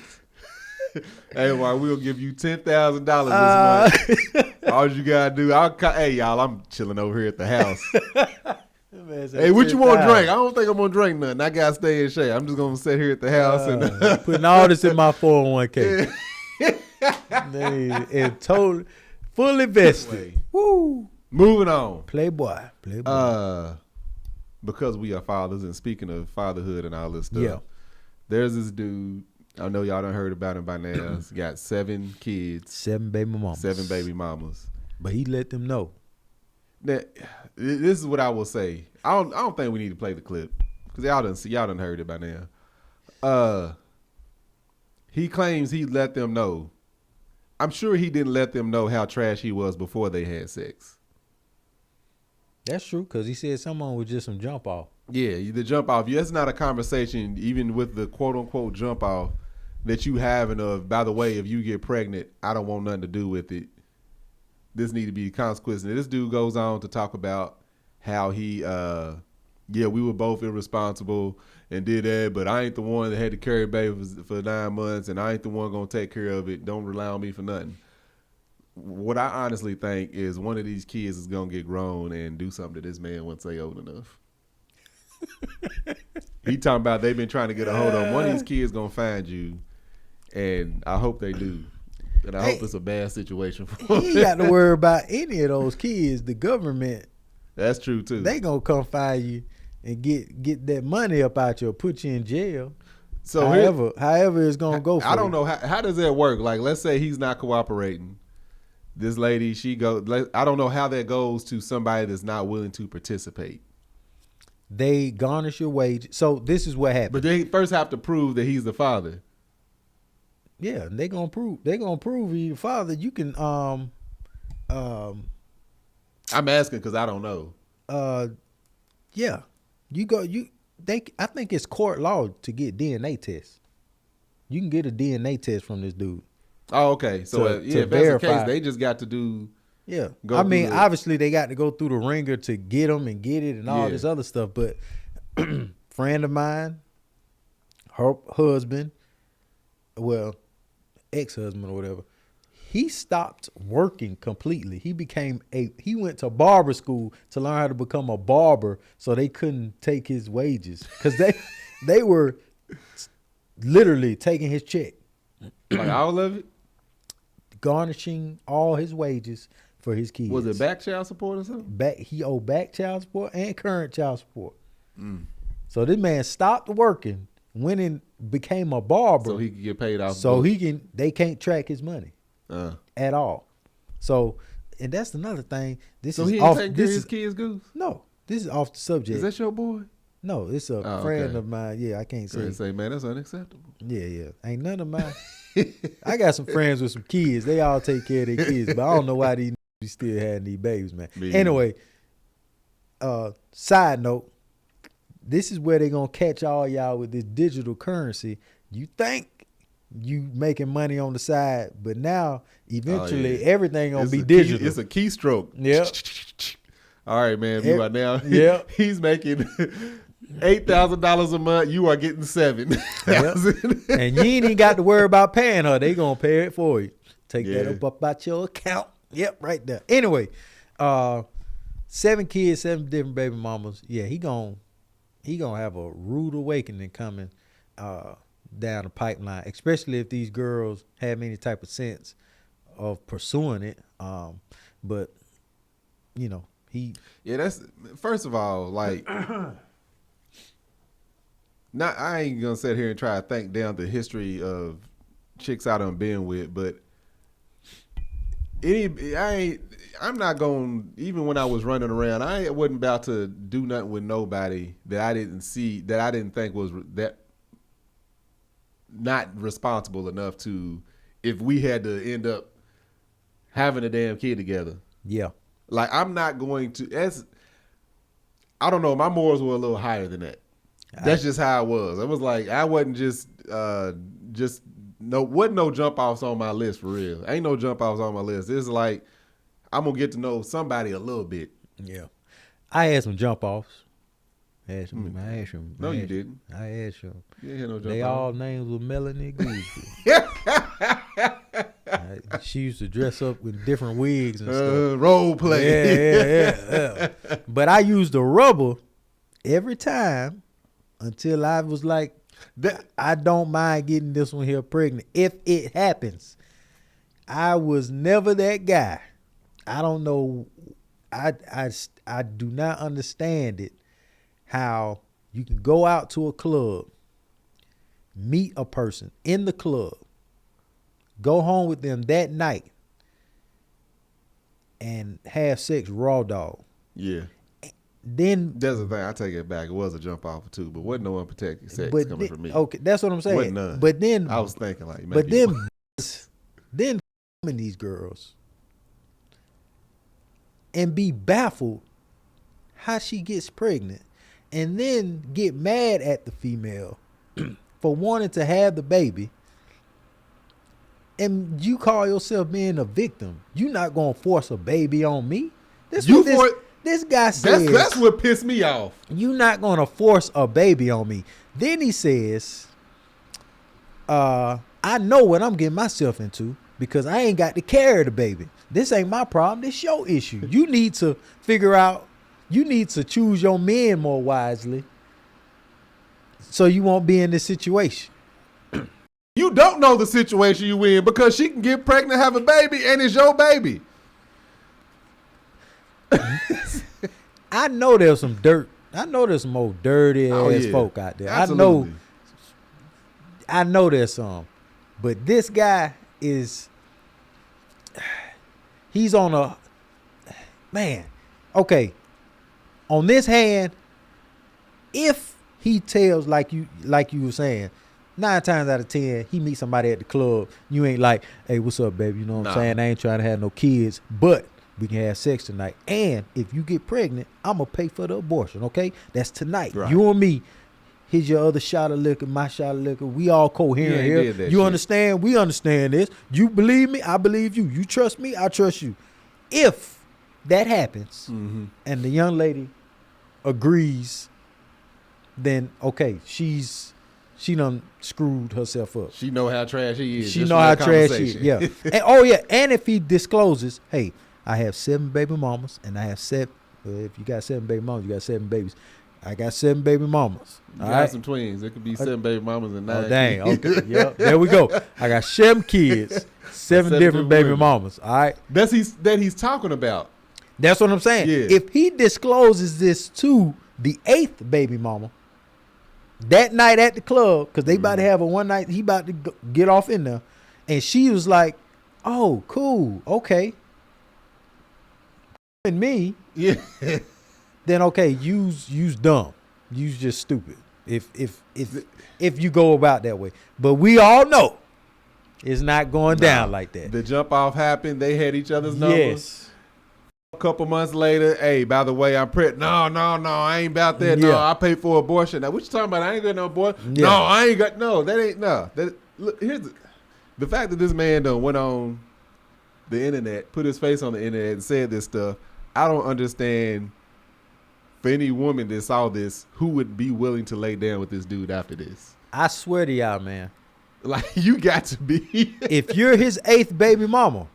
Hey, well, we'll give you $10,000 this month. All you gotta do, hey y'all, I'm chilling over here at the house. Hey, what you want to drink? I don't think I'm gonna drink nothing. I gotta stay in shape. I'm just gonna sit here at the house and putting all this in my 401k. And totally fully vested. Woo. Moving on. Playboy. Because we are fathers, and speaking of fatherhood and all this stuff, there's this dude. I know y'all done heard about him by now. He's got 7 kids. 7 baby mamas. 7 baby mamas. But he let them know. Now, this is what I will say. I don't think we need to play the clip because y'all done heard it by now. He claims he let them know. I'm sure he didn't let them know how trash he was before they had sex. That's true, because he said someone was just some jump off. Yeah, the jump off. That's not a conversation, even with the quote unquote jump off, that you having of, by the way, if you get pregnant, I don't want nothing to do with it. This need to be consequences. And this dude goes on to talk about how he, we were both irresponsible and did that, but I ain't the one that had to carry a baby for 9 months, and I ain't the one gonna take care of it. Don't rely on me for nothing. What I honestly think is one of these kids is gonna get grown and do something to this man once they old enough. He talking about they've been trying to get a hold on. One of these kids gonna find you, and I hope they do. And I hope it's a bad situation for him. He ain't got to worry about any of those kids. The government. That's true too. They gonna come find you and get that money up out you or put you in jail. So however it's gonna go for I don't know how does that work? Like, let's say he's not cooperating. This lady, I don't know how that goes to somebody that's not willing to participate. They garnish your wage. So this is what happened. But they first have to prove that he's the father. Yeah, they gonna prove he's the father. You can I'm asking because I don't know. Yeah. I think it's court law to get DNA tests. You can get a DNA test from this dude. Oh, okay. So if that's the case, they just got to do. Yeah. Obviously they got to go through the ringer to get them and get it and all this other stuff. But friend of mine, her husband, well, ex-husband or whatever, he stopped working completely. He went to barber school to learn how to become a barber, so they couldn't take his wages because they were literally taking his check, Like all of it. garnishing all his wages for his kids. Was it back child support or something? He owed back child support and current child support. So this man stopped working, went and became a barber, So he could get paid off. so they can't track his money at all. So, and that's another thing. So he ain't taking care of his kids' goose? No, this is off the subject. Is that your boy? No, it's a friend of mine. Yeah, I can't say. Man, that's unacceptable. Yeah. Ain't none of mine. I got some friends with some kids. They all take care of their kids, but I don't know why these still having these babies, man. Anyway, side note, this is where they gonna catch all y'all with this digital currency. You think you making money on the side, but now eventually everything gonna be digital. It's a keystroke. Yep. All right, man. You are now. Yeah. He's making $8,000 a month. You are getting $7,000. Yep. And you ain't even got to worry about paying her. They gonna pay it for you. Take that up out your account. Yep, right there. Anyway, 7 kids, 7 different baby mamas. Yeah, he gonna have a rude awakening coming down the pipeline, especially if these girls have any type of sense of pursuing it. But you know, that's first of all, like, I ain't gonna sit here and try to think down the history of chicks I done been with, but I'm not going, even when I was running around, I wasn't about to do nothing with nobody that I didn't think was that not responsible enough to, if we had to end up having a damn kid together. Yeah. Like, I'm not going to, I don't know, my morals were a little higher than that. That's just how it was. It was like, I wasn't wasn't no jump offs on my list for real. Ain't no jump offs on my list. It's like, I'm gonna get to know somebody a little bit. Yeah. I had some jump offs. I had some. No, you didn't. I had some. You ain't had no jump They offs. all names were Melanie Goosey. She used to dress up with different wigs and stuff. Role play. Yeah. But I used the rubber every time until I was like, I don't mind getting this one here pregnant if it happens. I was never that guy. I don't know. I do not understand it. How you can go out to a club, meet a person in the club, go home with them that night, and have sex raw dog. Yeah. Then that's the thing. I take it back. It was a jump off too, but wasn't no unprotected sex coming from me. Okay, that's what I'm saying. Wasn't none. But then I was thinking like, but then these girls and be baffled how she gets pregnant, and then get mad at the female for wanting to have the baby. And you call yourself being a victim. You're not gonna force a baby on me. This guy says that's what pissed me off. You're not gonna force a baby on me. Then he says, I know what I'm getting myself into because I ain't got to carry the baby. This ain't my problem. This your issue. You need to figure out, you need to choose your men more wisely so you won't be in this situation. You don't know the situation you in because she can get pregnant, have a baby, and it's your baby. I know there's some dirt. I know there's some old dirty ass folk out there. Absolutely. I know there's some. But this guy he's on a, man, okay. On this hand, if he tells like you were saying, 9 times out of 10, he meets somebody at the club. You ain't like, hey, what's up, baby? You know what I'm saying? I ain't trying to have no kids, but we can have sex tonight. And if you get pregnant, I'm going to pay for the abortion, okay? That's tonight. Right. You and me, here's your other shot of liquor, my shot of liquor. We all coherent here. You understand? We understand this. You believe me? I believe you. You trust me? I trust you. If that happens and the young lady agrees, then, okay, she's she done screwed herself up. She know how trash he is. She know how trash he is. Yeah. And if he discloses, hey, I have 7 baby mamas, and I have 7. If you got 7 baby mamas, you got 7 babies. I got 7 baby mamas. You got some twins. It could be 7 baby mamas and 9. Oh, dang. Okay. Yep. There we go. I got 7 kids, 7 different baby mamas. All right. That he's talking about. That's what I'm saying. Yeah. If he discloses this to the 8th baby mama that night at the club, because they about to have a one night, he about to get off in there, and she was like, "Oh, cool, okay." And me, yeah. Then okay, you's dumb, you's just stupid. If you go about that way, but we all know it's not going down like that. The jump off happened. They had each other's numbers. Yes. A couple months later, hey, by the way, I'm pregnant. No, I ain't about that. No, I pay for abortion. Now, what you talking about? I ain't got no abortion. Yeah. No, I ain't got that ain't no. Look, here's the fact that this man done went on the internet, put his face on the internet, and said this stuff. I don't understand. For any woman that saw this, who would be willing to lay down with this dude after this? I swear to y'all, man. Like, you got to be. If you're his 8th baby mama,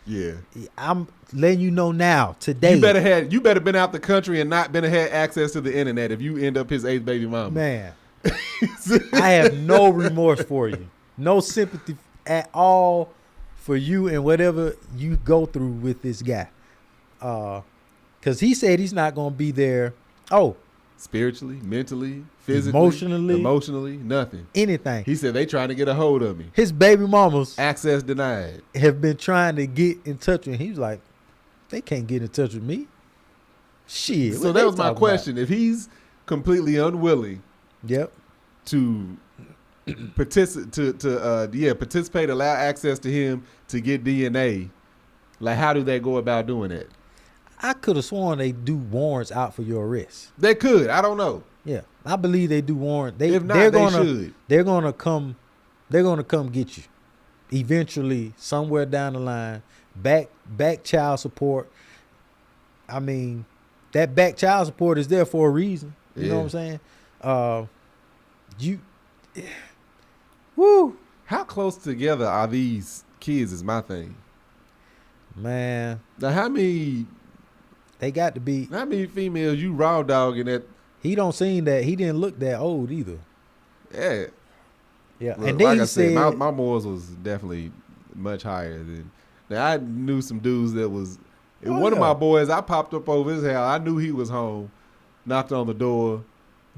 yeah, I'm letting you know now, today. You better been out the country and not been had access to the internet if you end up his 8th baby mama. Man, I have no remorse for you, no sympathy at all for you and whatever you go through with this guy. Because he said he's not going to be there. Oh. Spiritually, mentally, physically, emotionally, nothing. Anything. He said they trying to get a hold of me. His baby mamas. Access denied. Have been trying to get in touch with him. He was like, they can't get in touch with me. Shit. So that was my question. If he's completely unwilling. Yep. To participate, allow access to him to get DNA, like how do they go about doing that? I could have sworn they do warrants out for your arrest. They could. I don't know. Yeah, I believe they do warrant. If not, they should. They're gonna come get you. Eventually, somewhere down the line, back child support. I mean, that back child support is there for a reason. You know what I'm saying? Woo. How close together are these kids is my thing. Man. Now, how many... They got to be... How many females you raw dogging that... He don't seem that... He didn't look that old either. Yeah. Yeah. Look, and then like he I said... My morals was definitely much higher than... Now, I knew some dudes that was... One of my boys, I popped up over his house. I knew he was home. Knocked on the door.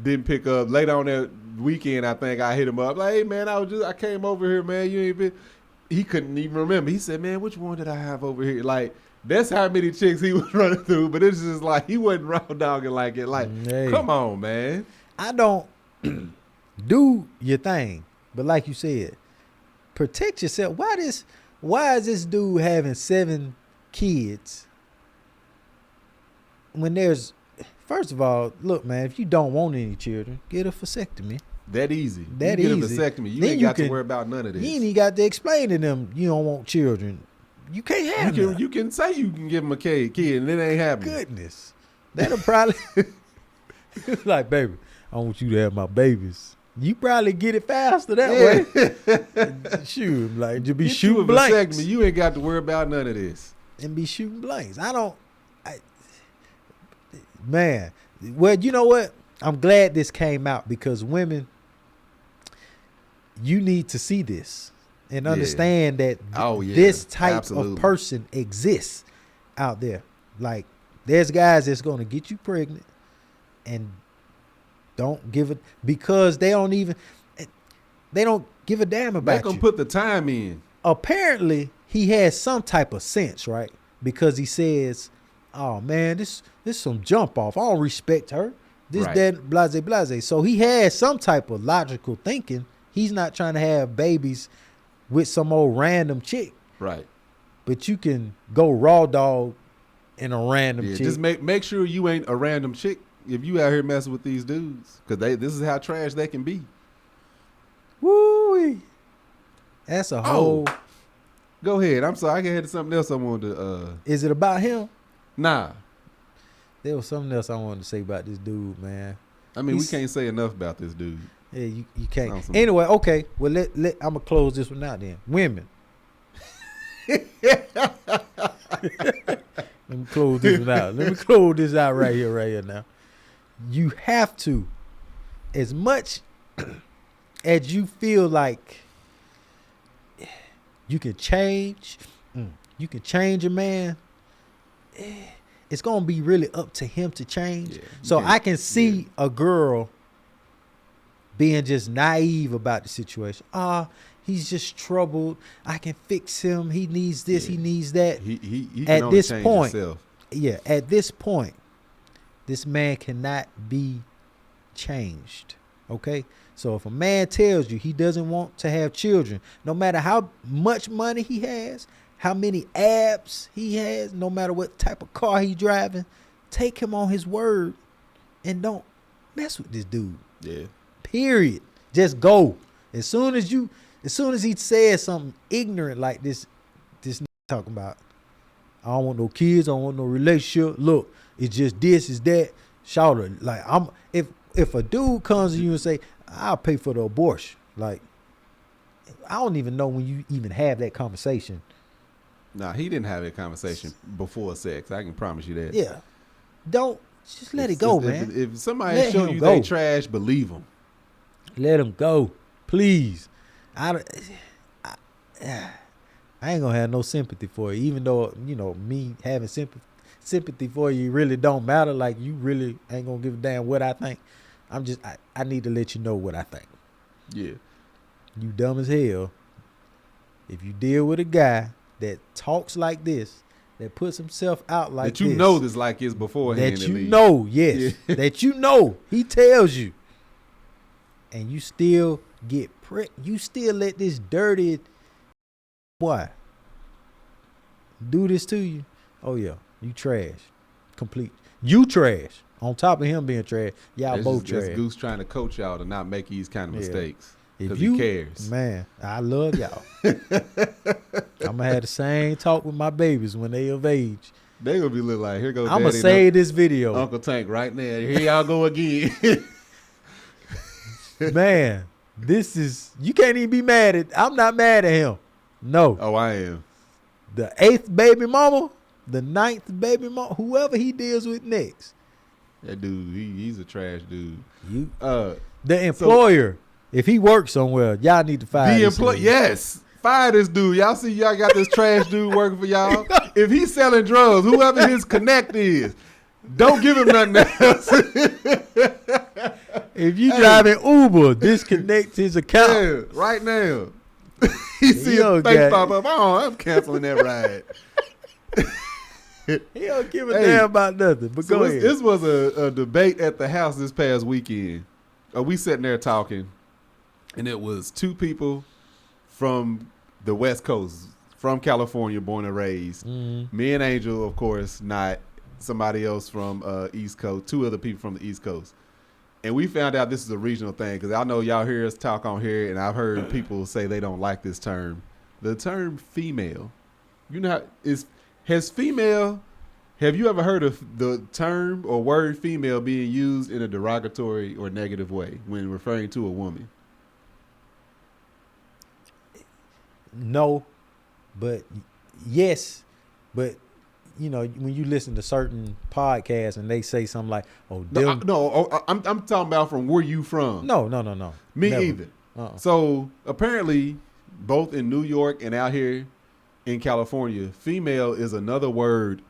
Didn't pick up. Later on that weekend, I think I hit him up. Like, hey, man, I came over here, man. You ain't been... He couldn't even remember. He said, man, which one did I have over here? Like, that's how many chicks he was running through. But it's just like, he wasn't raw dogging like it. Like, hey, come on, man. I don't do your thing. But like you said, protect yourself. Why is this dude having 7 kids when there's... First of all, look, man, if you don't want any children, get a vasectomy. That easy. That you easy. Get a vasectomy. You ain't got to worry about none of this. You ain't even got to explain to them you don't want children. You can't have them. You can say you can give them a kid and it ain't happening. Goodness. That'll probably... like, baby, I want you to have my babies. You probably get it faster that way. Shoot, like, just be shooting blanks. You ain't got to worry about none of this. And be shooting blanks. Man, well, you know what? I'm glad this came out because women, you need to see this and understand that this type of person exists out there. Like, there's guys that's going to get you pregnant and don't give it because they don't give a damn about you. They gonna put the time in. Apparently, he has some type of sense, right? Because he says, oh man, this some jump off. I don't respect her. This, that, blase, blase. So he has some type of logical thinking. He's not trying to have babies with some old random chick. Right. But you can go raw dog in a random chick. Just make sure you ain't a random chick if you out here messing with these dudes. Because this is how trash they can be. Woo-wee. That's a whole... Go ahead. I'm sorry. I had something else I wanted to... Is it about him? Nah. There was something else I wanted to say about this dude, man. I mean, we can't say enough about this dude. Yeah, you can't. Sounds some- Anyway, okay. Well, let I'm gonna close this one out then. Women. Let me close this one out. Let me close this out right here now. You have to, as much as you feel like you can change a man, it's gonna be really up to him to change. Yeah, so yeah, I can see a girl being just naive about the situation. He's just troubled. I can fix him. He needs this. He needs that. He can At only this change point, himself. yeah, at this point, this man cannot be changed. Okay? So if a man tells you he doesn't want to have children, no matter how much money he has, how many abs he has, no matter what type of car he driving, take him on his word and don't mess with this dude. Yeah. Period. Just go. As soon as he says something ignorant like this talking about, I don't want no kids, I don't want no relationship. Look, it's just this, is that. Shout it. Like if a dude comes to you and say, I'll pay for the abortion, like, I don't even know when you even have that conversation. Nah, he didn't have that conversation before sex. I can promise you that. Yeah. Don't just let it go, man. If somebody Let show him you go. they trash, believe them. Let him go, please. I ain't gonna have no sympathy for you, even though me having sympathy for you really don't matter. Like, you really ain't gonna give a damn what I think. I need to let you know what I think. Yeah. You dumb as hell if you deal with a guy that talks like this, that puts himself out like that you this, know this like is beforehand. that you know, yes, Yeah. that you know he tells you, and you still get you still let this dirty boy do this to you. Oh yeah, you trash, complete. You trash. On top of him being trash, y'all both trash. That's Goose trying to coach y'all to not make these kind of mistakes. Because If he cares. Man, I love y'all. I'm gonna have the same talk with my babies when they of age. They gonna be looking like, here goes I'm gonna Daddy save and this video. Uncle Tank right now. Here y'all go again. Man, this is, you can't even be mad at. I'm not mad at him. No. Oh, I am. The 8th baby mama, the 9th baby mama, whoever he deals with next. That dude, he's a trash dude. The employer, if he works somewhere, y'all need to fire The this employee, nigga. yes. Fire this dude. Y'all see y'all got this trash dude working for y'all. If he's selling drugs, whoever his connect is, don't give him nothing else. If you driving Uber, disconnect his account. Yeah, right now. He see his face pop up. Oh, I'm canceling that ride. He don't give a damn about nothing. But So go ahead. this was a debate at the house this past weekend. We sitting there talking, and it was two people from the West Coast, from California, born and raised. Mm-hmm. Me and Angel, of course, not somebody else from East Coast. Two other people from the East Coast. And we found out this is a regional thing, because I know y'all hear us talk on here, and I've heard people say they don't like this term. The term female. You know have you ever heard of the term or word female being used in a derogatory or negative way when referring to a woman? No, but yes, but when you listen to certain podcasts and they say something like, "Oh, them." I'm talking about from where you from. No. Me Never. either. So apparently, both in New York and out here in California, female is another word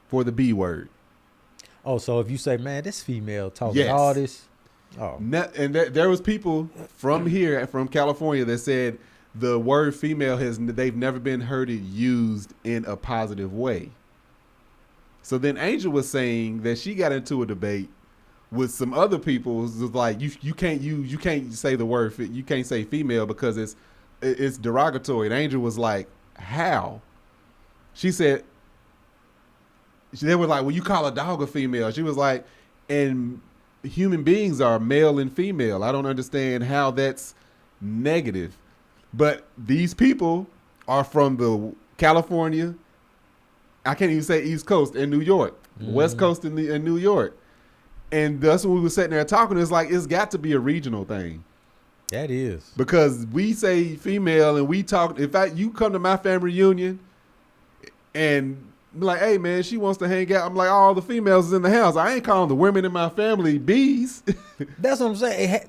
for the B word. Oh, so if you say, "Man, this female talking Yes. all this," oh, And there was people from here, from California, that said the word female they've never been heard it used in a positive way. So then Angel was saying that she got into a debate with some other people. It was like, you can't say the word, you can't say female because it's derogatory. And Angel was like, how? She said, they were like, well, you call a dog a female. She was like, and human beings are male and female. I don't understand how that's negative. But these people are from the California, I can't even say East Coast, and New York, West Coast in New York. And that's when we were sitting there talking. It's like it's got to be a regional thing. That is. Because we say female and we talk. In fact, you come to my family reunion and be like, hey, man, she wants to hang out. I'm like, all the females is in the house. I ain't calling the women in my family bees. That's what I'm saying.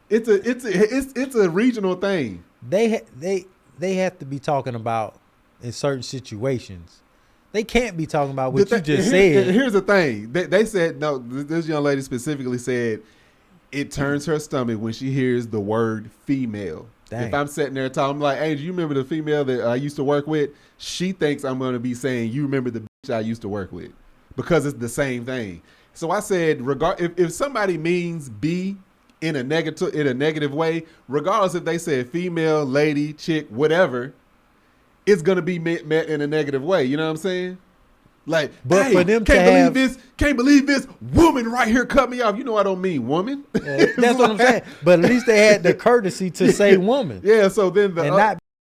It's a regional thing. They have to be talking about in certain situations. They can't be talking about what you just said. Here's the thing. They said, no, this young lady specifically said it turns her stomach when she hears the word female. Dang. If I'm sitting there talking, I'm like, hey, do you remember the female that I used to work with? She thinks I'm going to be saying, you remember the bitch I used to work with, because it's the same thing. So I said, if somebody means be in a negative way, regardless if they said female, lady, chick, whatever, it's going to be met in a negative way. You know what I'm saying? Like, but hey, for them can't believe this woman right here cut me off. You know I don't mean woman. That's what I'm saying. But at least they had the courtesy to say woman. Yeah. So then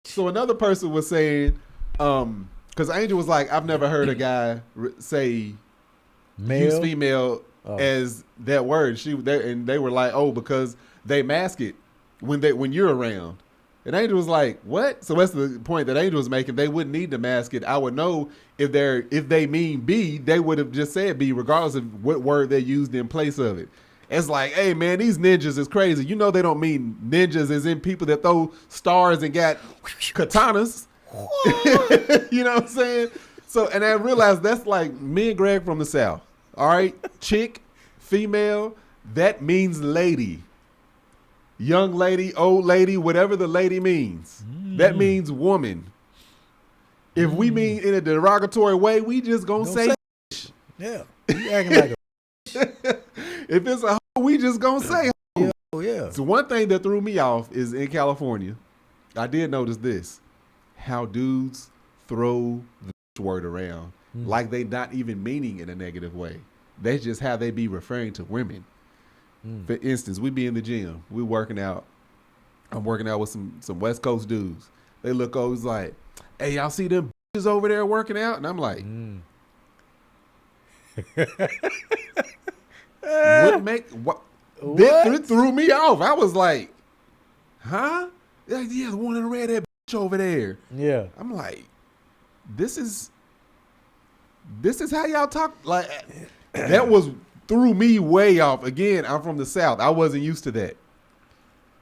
so another person was saying, because Angel was like, I've never heard a guy say male? Use female as that word. And they were like, oh, because they mask it when you're around. And Angel was like, what? So that's the point that Angel was making. They wouldn't need to mask it. I would know if they mean be, they would have just said be, regardless of what word they used in place of it. It's like, hey, man, these ninjas is crazy. You know they don't mean ninjas as in people that throw stars and got katanas. You know what I'm saying? So, and I realized that's like me and Greg from the South. All right? Chick, female, that means lady. Young lady, old lady, whatever the lady means. That means woman. If we mean in a derogatory way, we just gonna say yeah. You acting like a if it's a hoe, we just gonna say hoe. Yeah. So one thing that threw me off is in California, I did notice this, how dudes throw the word around like they not even meaning in a negative way. That's just how they be referring to women. For instance, we be in the gym, we working out. I'm working out with some West Coast dudes. They look over, it's like, hey, y'all see them bitches over there working out? And I'm like, what? It threw me off. I was like, huh? Yeah, the one in the red, that bitch over there. Yeah. I'm like, this is how y'all talk. Like, that threw me way off. Again, I'm from the South. I wasn't used to that.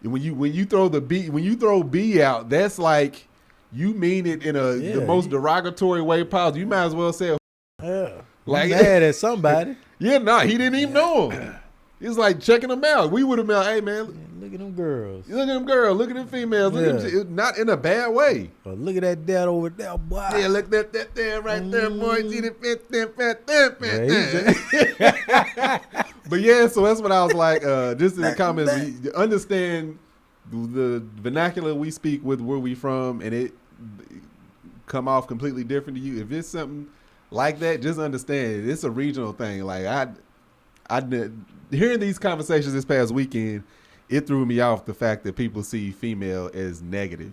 When you throw B out, that's like you mean it in the most derogatory way possible. You might as well say, like mad at somebody. Yeah, he didn't even know him. It's like checking them out. We would have been, hey man, look at them girls. Look at them girls. Look at them females. Look at them, not in a bad way. But look at that dad over there, boy. Yeah, look at that there right there, boy. See the But yeah, so that's what I was like. Just in the comments, you understand the vernacular we speak with, where we from, and it come off completely different to you. If it's something like that, just understand it. It's a regional thing. Like I hearing these conversations this past weekend, it threw me off the fact that people see female as negative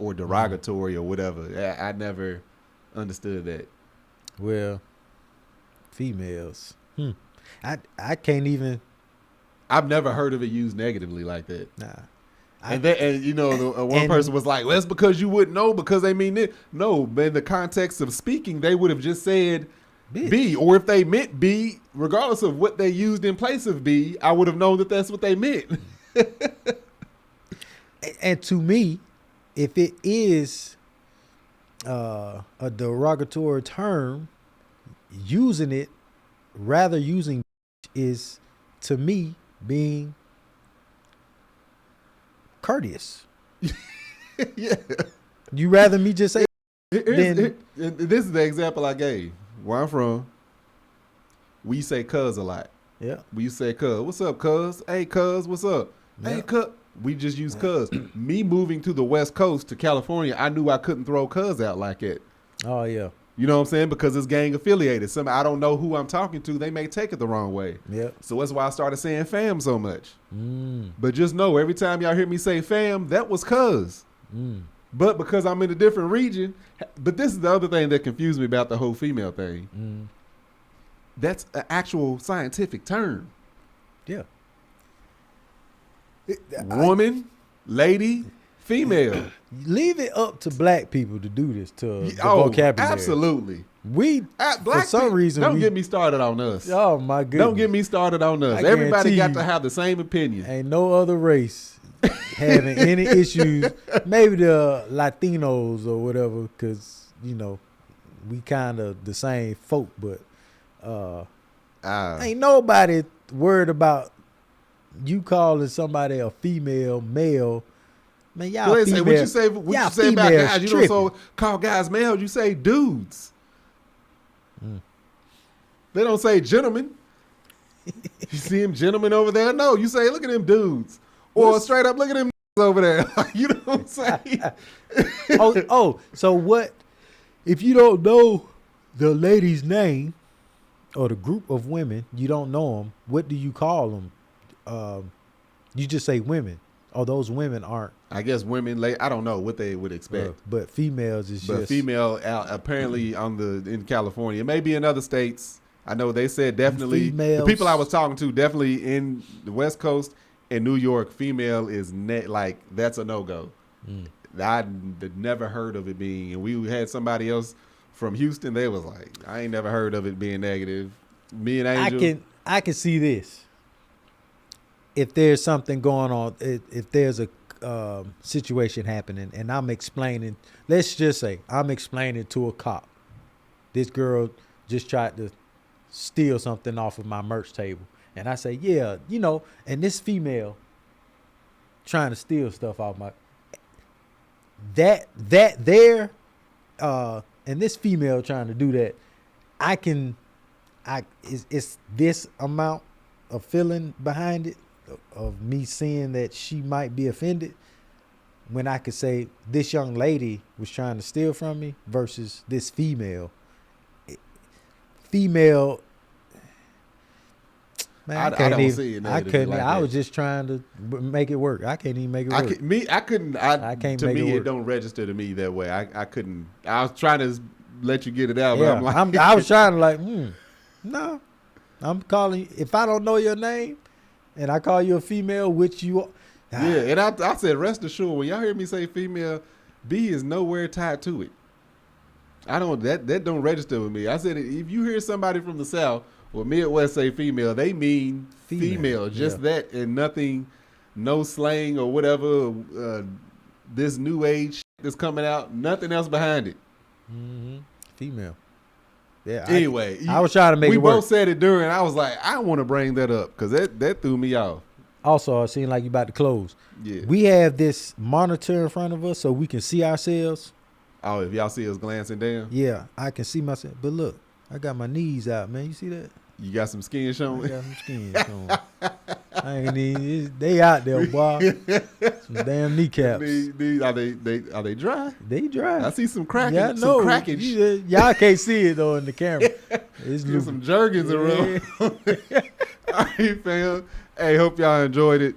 or derogatory or whatever. I never understood that. Well, females. I can't even. I've never heard of it used negatively like that. Nah. And you know, one person was like, well, that's because you wouldn't know because they mean it. No, but in the context of speaking, they would have just said bitch. B. Or if they meant B, regardless of what they used in place of B, I would have known that that's what they meant. And to me, if it is a derogatory term, using it, rather using is, to me, being courteous. Yeah. You rather me just say this is the example I gave. Where I'm from, we say cuz a lot. Yeah. We say cuz. What's up, cuz? Hey, cuz, what's up? Yeah. Hey, cuz. We just use cuz. Me moving to the West Coast, to California, I knew I couldn't throw cuz out like that. Oh, yeah. You know what I'm saying? Because it's gang affiliated. I don't know who I'm talking to. They may take it the wrong way. Yeah. So that's why I started saying fam so much. But just know, every time y'all hear me say fam, that was cuz. But because I'm in a different region, but this is the other thing that confused me about the whole female thing. That's an actual scientific term. Yeah. Woman, lady, female. Leave it up to black people to do this to the Oh, vocabulary. absolutely. We, for some reason, don't get me started on us. Oh my goodness. Don't get me started on us. I Everybody got guarantee to have the same opinion. Ain't no other race having any issues. Maybe the Latinos or whatever, because you know we kind of the same folk, but ain't nobody worried about you calling somebody a female, male. Man, y'all what female. you say about guys? You don't so call guys male. You say dudes. They don't say gentlemen. You see them gentlemen over there? No, you say look at them dudes, or straight up look at them over there. You know what I'm saying? So what? If you don't know the lady's name or the group of women, you don't know them. What do you call them? You just say women. Oh, those women aren't. I guess women. I don't know what they would expect. But females is just. But female apparently in California, maybe in other states. I know they said definitely. The people I was talking to definitely in the West Coast and New York, female is like that's a no go. I'd never heard of it being. And we had somebody else from Houston. They was like, I ain't never heard of it being negative. Me and Angel. I can see this. If there's something going on, if there's a situation happening, and I'm explaining, let's just say I'm explaining to a cop, this girl just tried to steal something off of my merch table, and I say, yeah, you know, and this female trying to steal stuff off my and this female trying to do that, it's this amount of feeling behind it, of me seeing that she might be offended, when I could say this young lady was trying to steal from me versus this female. Man, I don't see it. I couldn't. Like I was just trying to make it work. I can't even make it work. I couldn't. I can't. To me, it don't register to me that way. I couldn't. I was trying to let you get it out, but I'm like, I was trying to like, no. I'm calling. If I don't know your name, and I call you a female, which you are. Yeah, and I said, rest assured, when y'all hear me say female, B is nowhere tied to it. I don't, that don't register with me. I said, if you hear somebody from the South or Midwest say female, they mean female. Just that and nothing, no slang or whatever, this new age that's coming out, nothing else behind it. Mm-hmm. Female. Yeah. Anyway, I was trying to make it work. We both said it during. I was like, I want to bring that up because that threw me off. Also, it seemed like you about to close. Yeah. We have this monitor in front of us so we can see ourselves. Oh, if y'all see us glancing down? Yeah, I can see myself. But look, I got my knees out, man. You see that? You got some skin showing? I got some skin showing. I ain't even, they out there, boy. Some damn kneecaps. Are they dry? They dry. I see some cracking. Yeah, some crackage. Y'all can't see it though in the camera. It's some jergens around. All right, fam. Hey, hope y'all enjoyed it.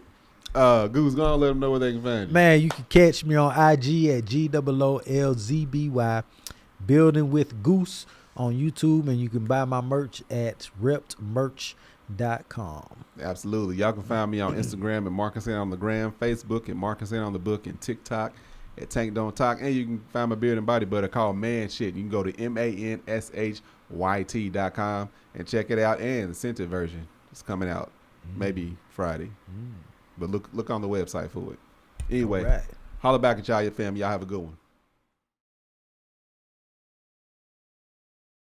Goose, go on, let them know where they can find you. Man, you can catch me on IG at GOOLZBY, Building with Goose on YouTube, and you can buy my merch at reptmerch.com. Absolutely. Y'all can find me on Instagram at Marcus on the Gram, Facebook at Marcus on the Book, and TikTok at Tank Don't Talk. And you can find my beard and body butter called Man Shit. You can go to MANSHYT.com and check it out. And the scented version is coming out maybe Friday. But look on the website for it. Anyway, holla back at y'all, your family. Y'all have a good one.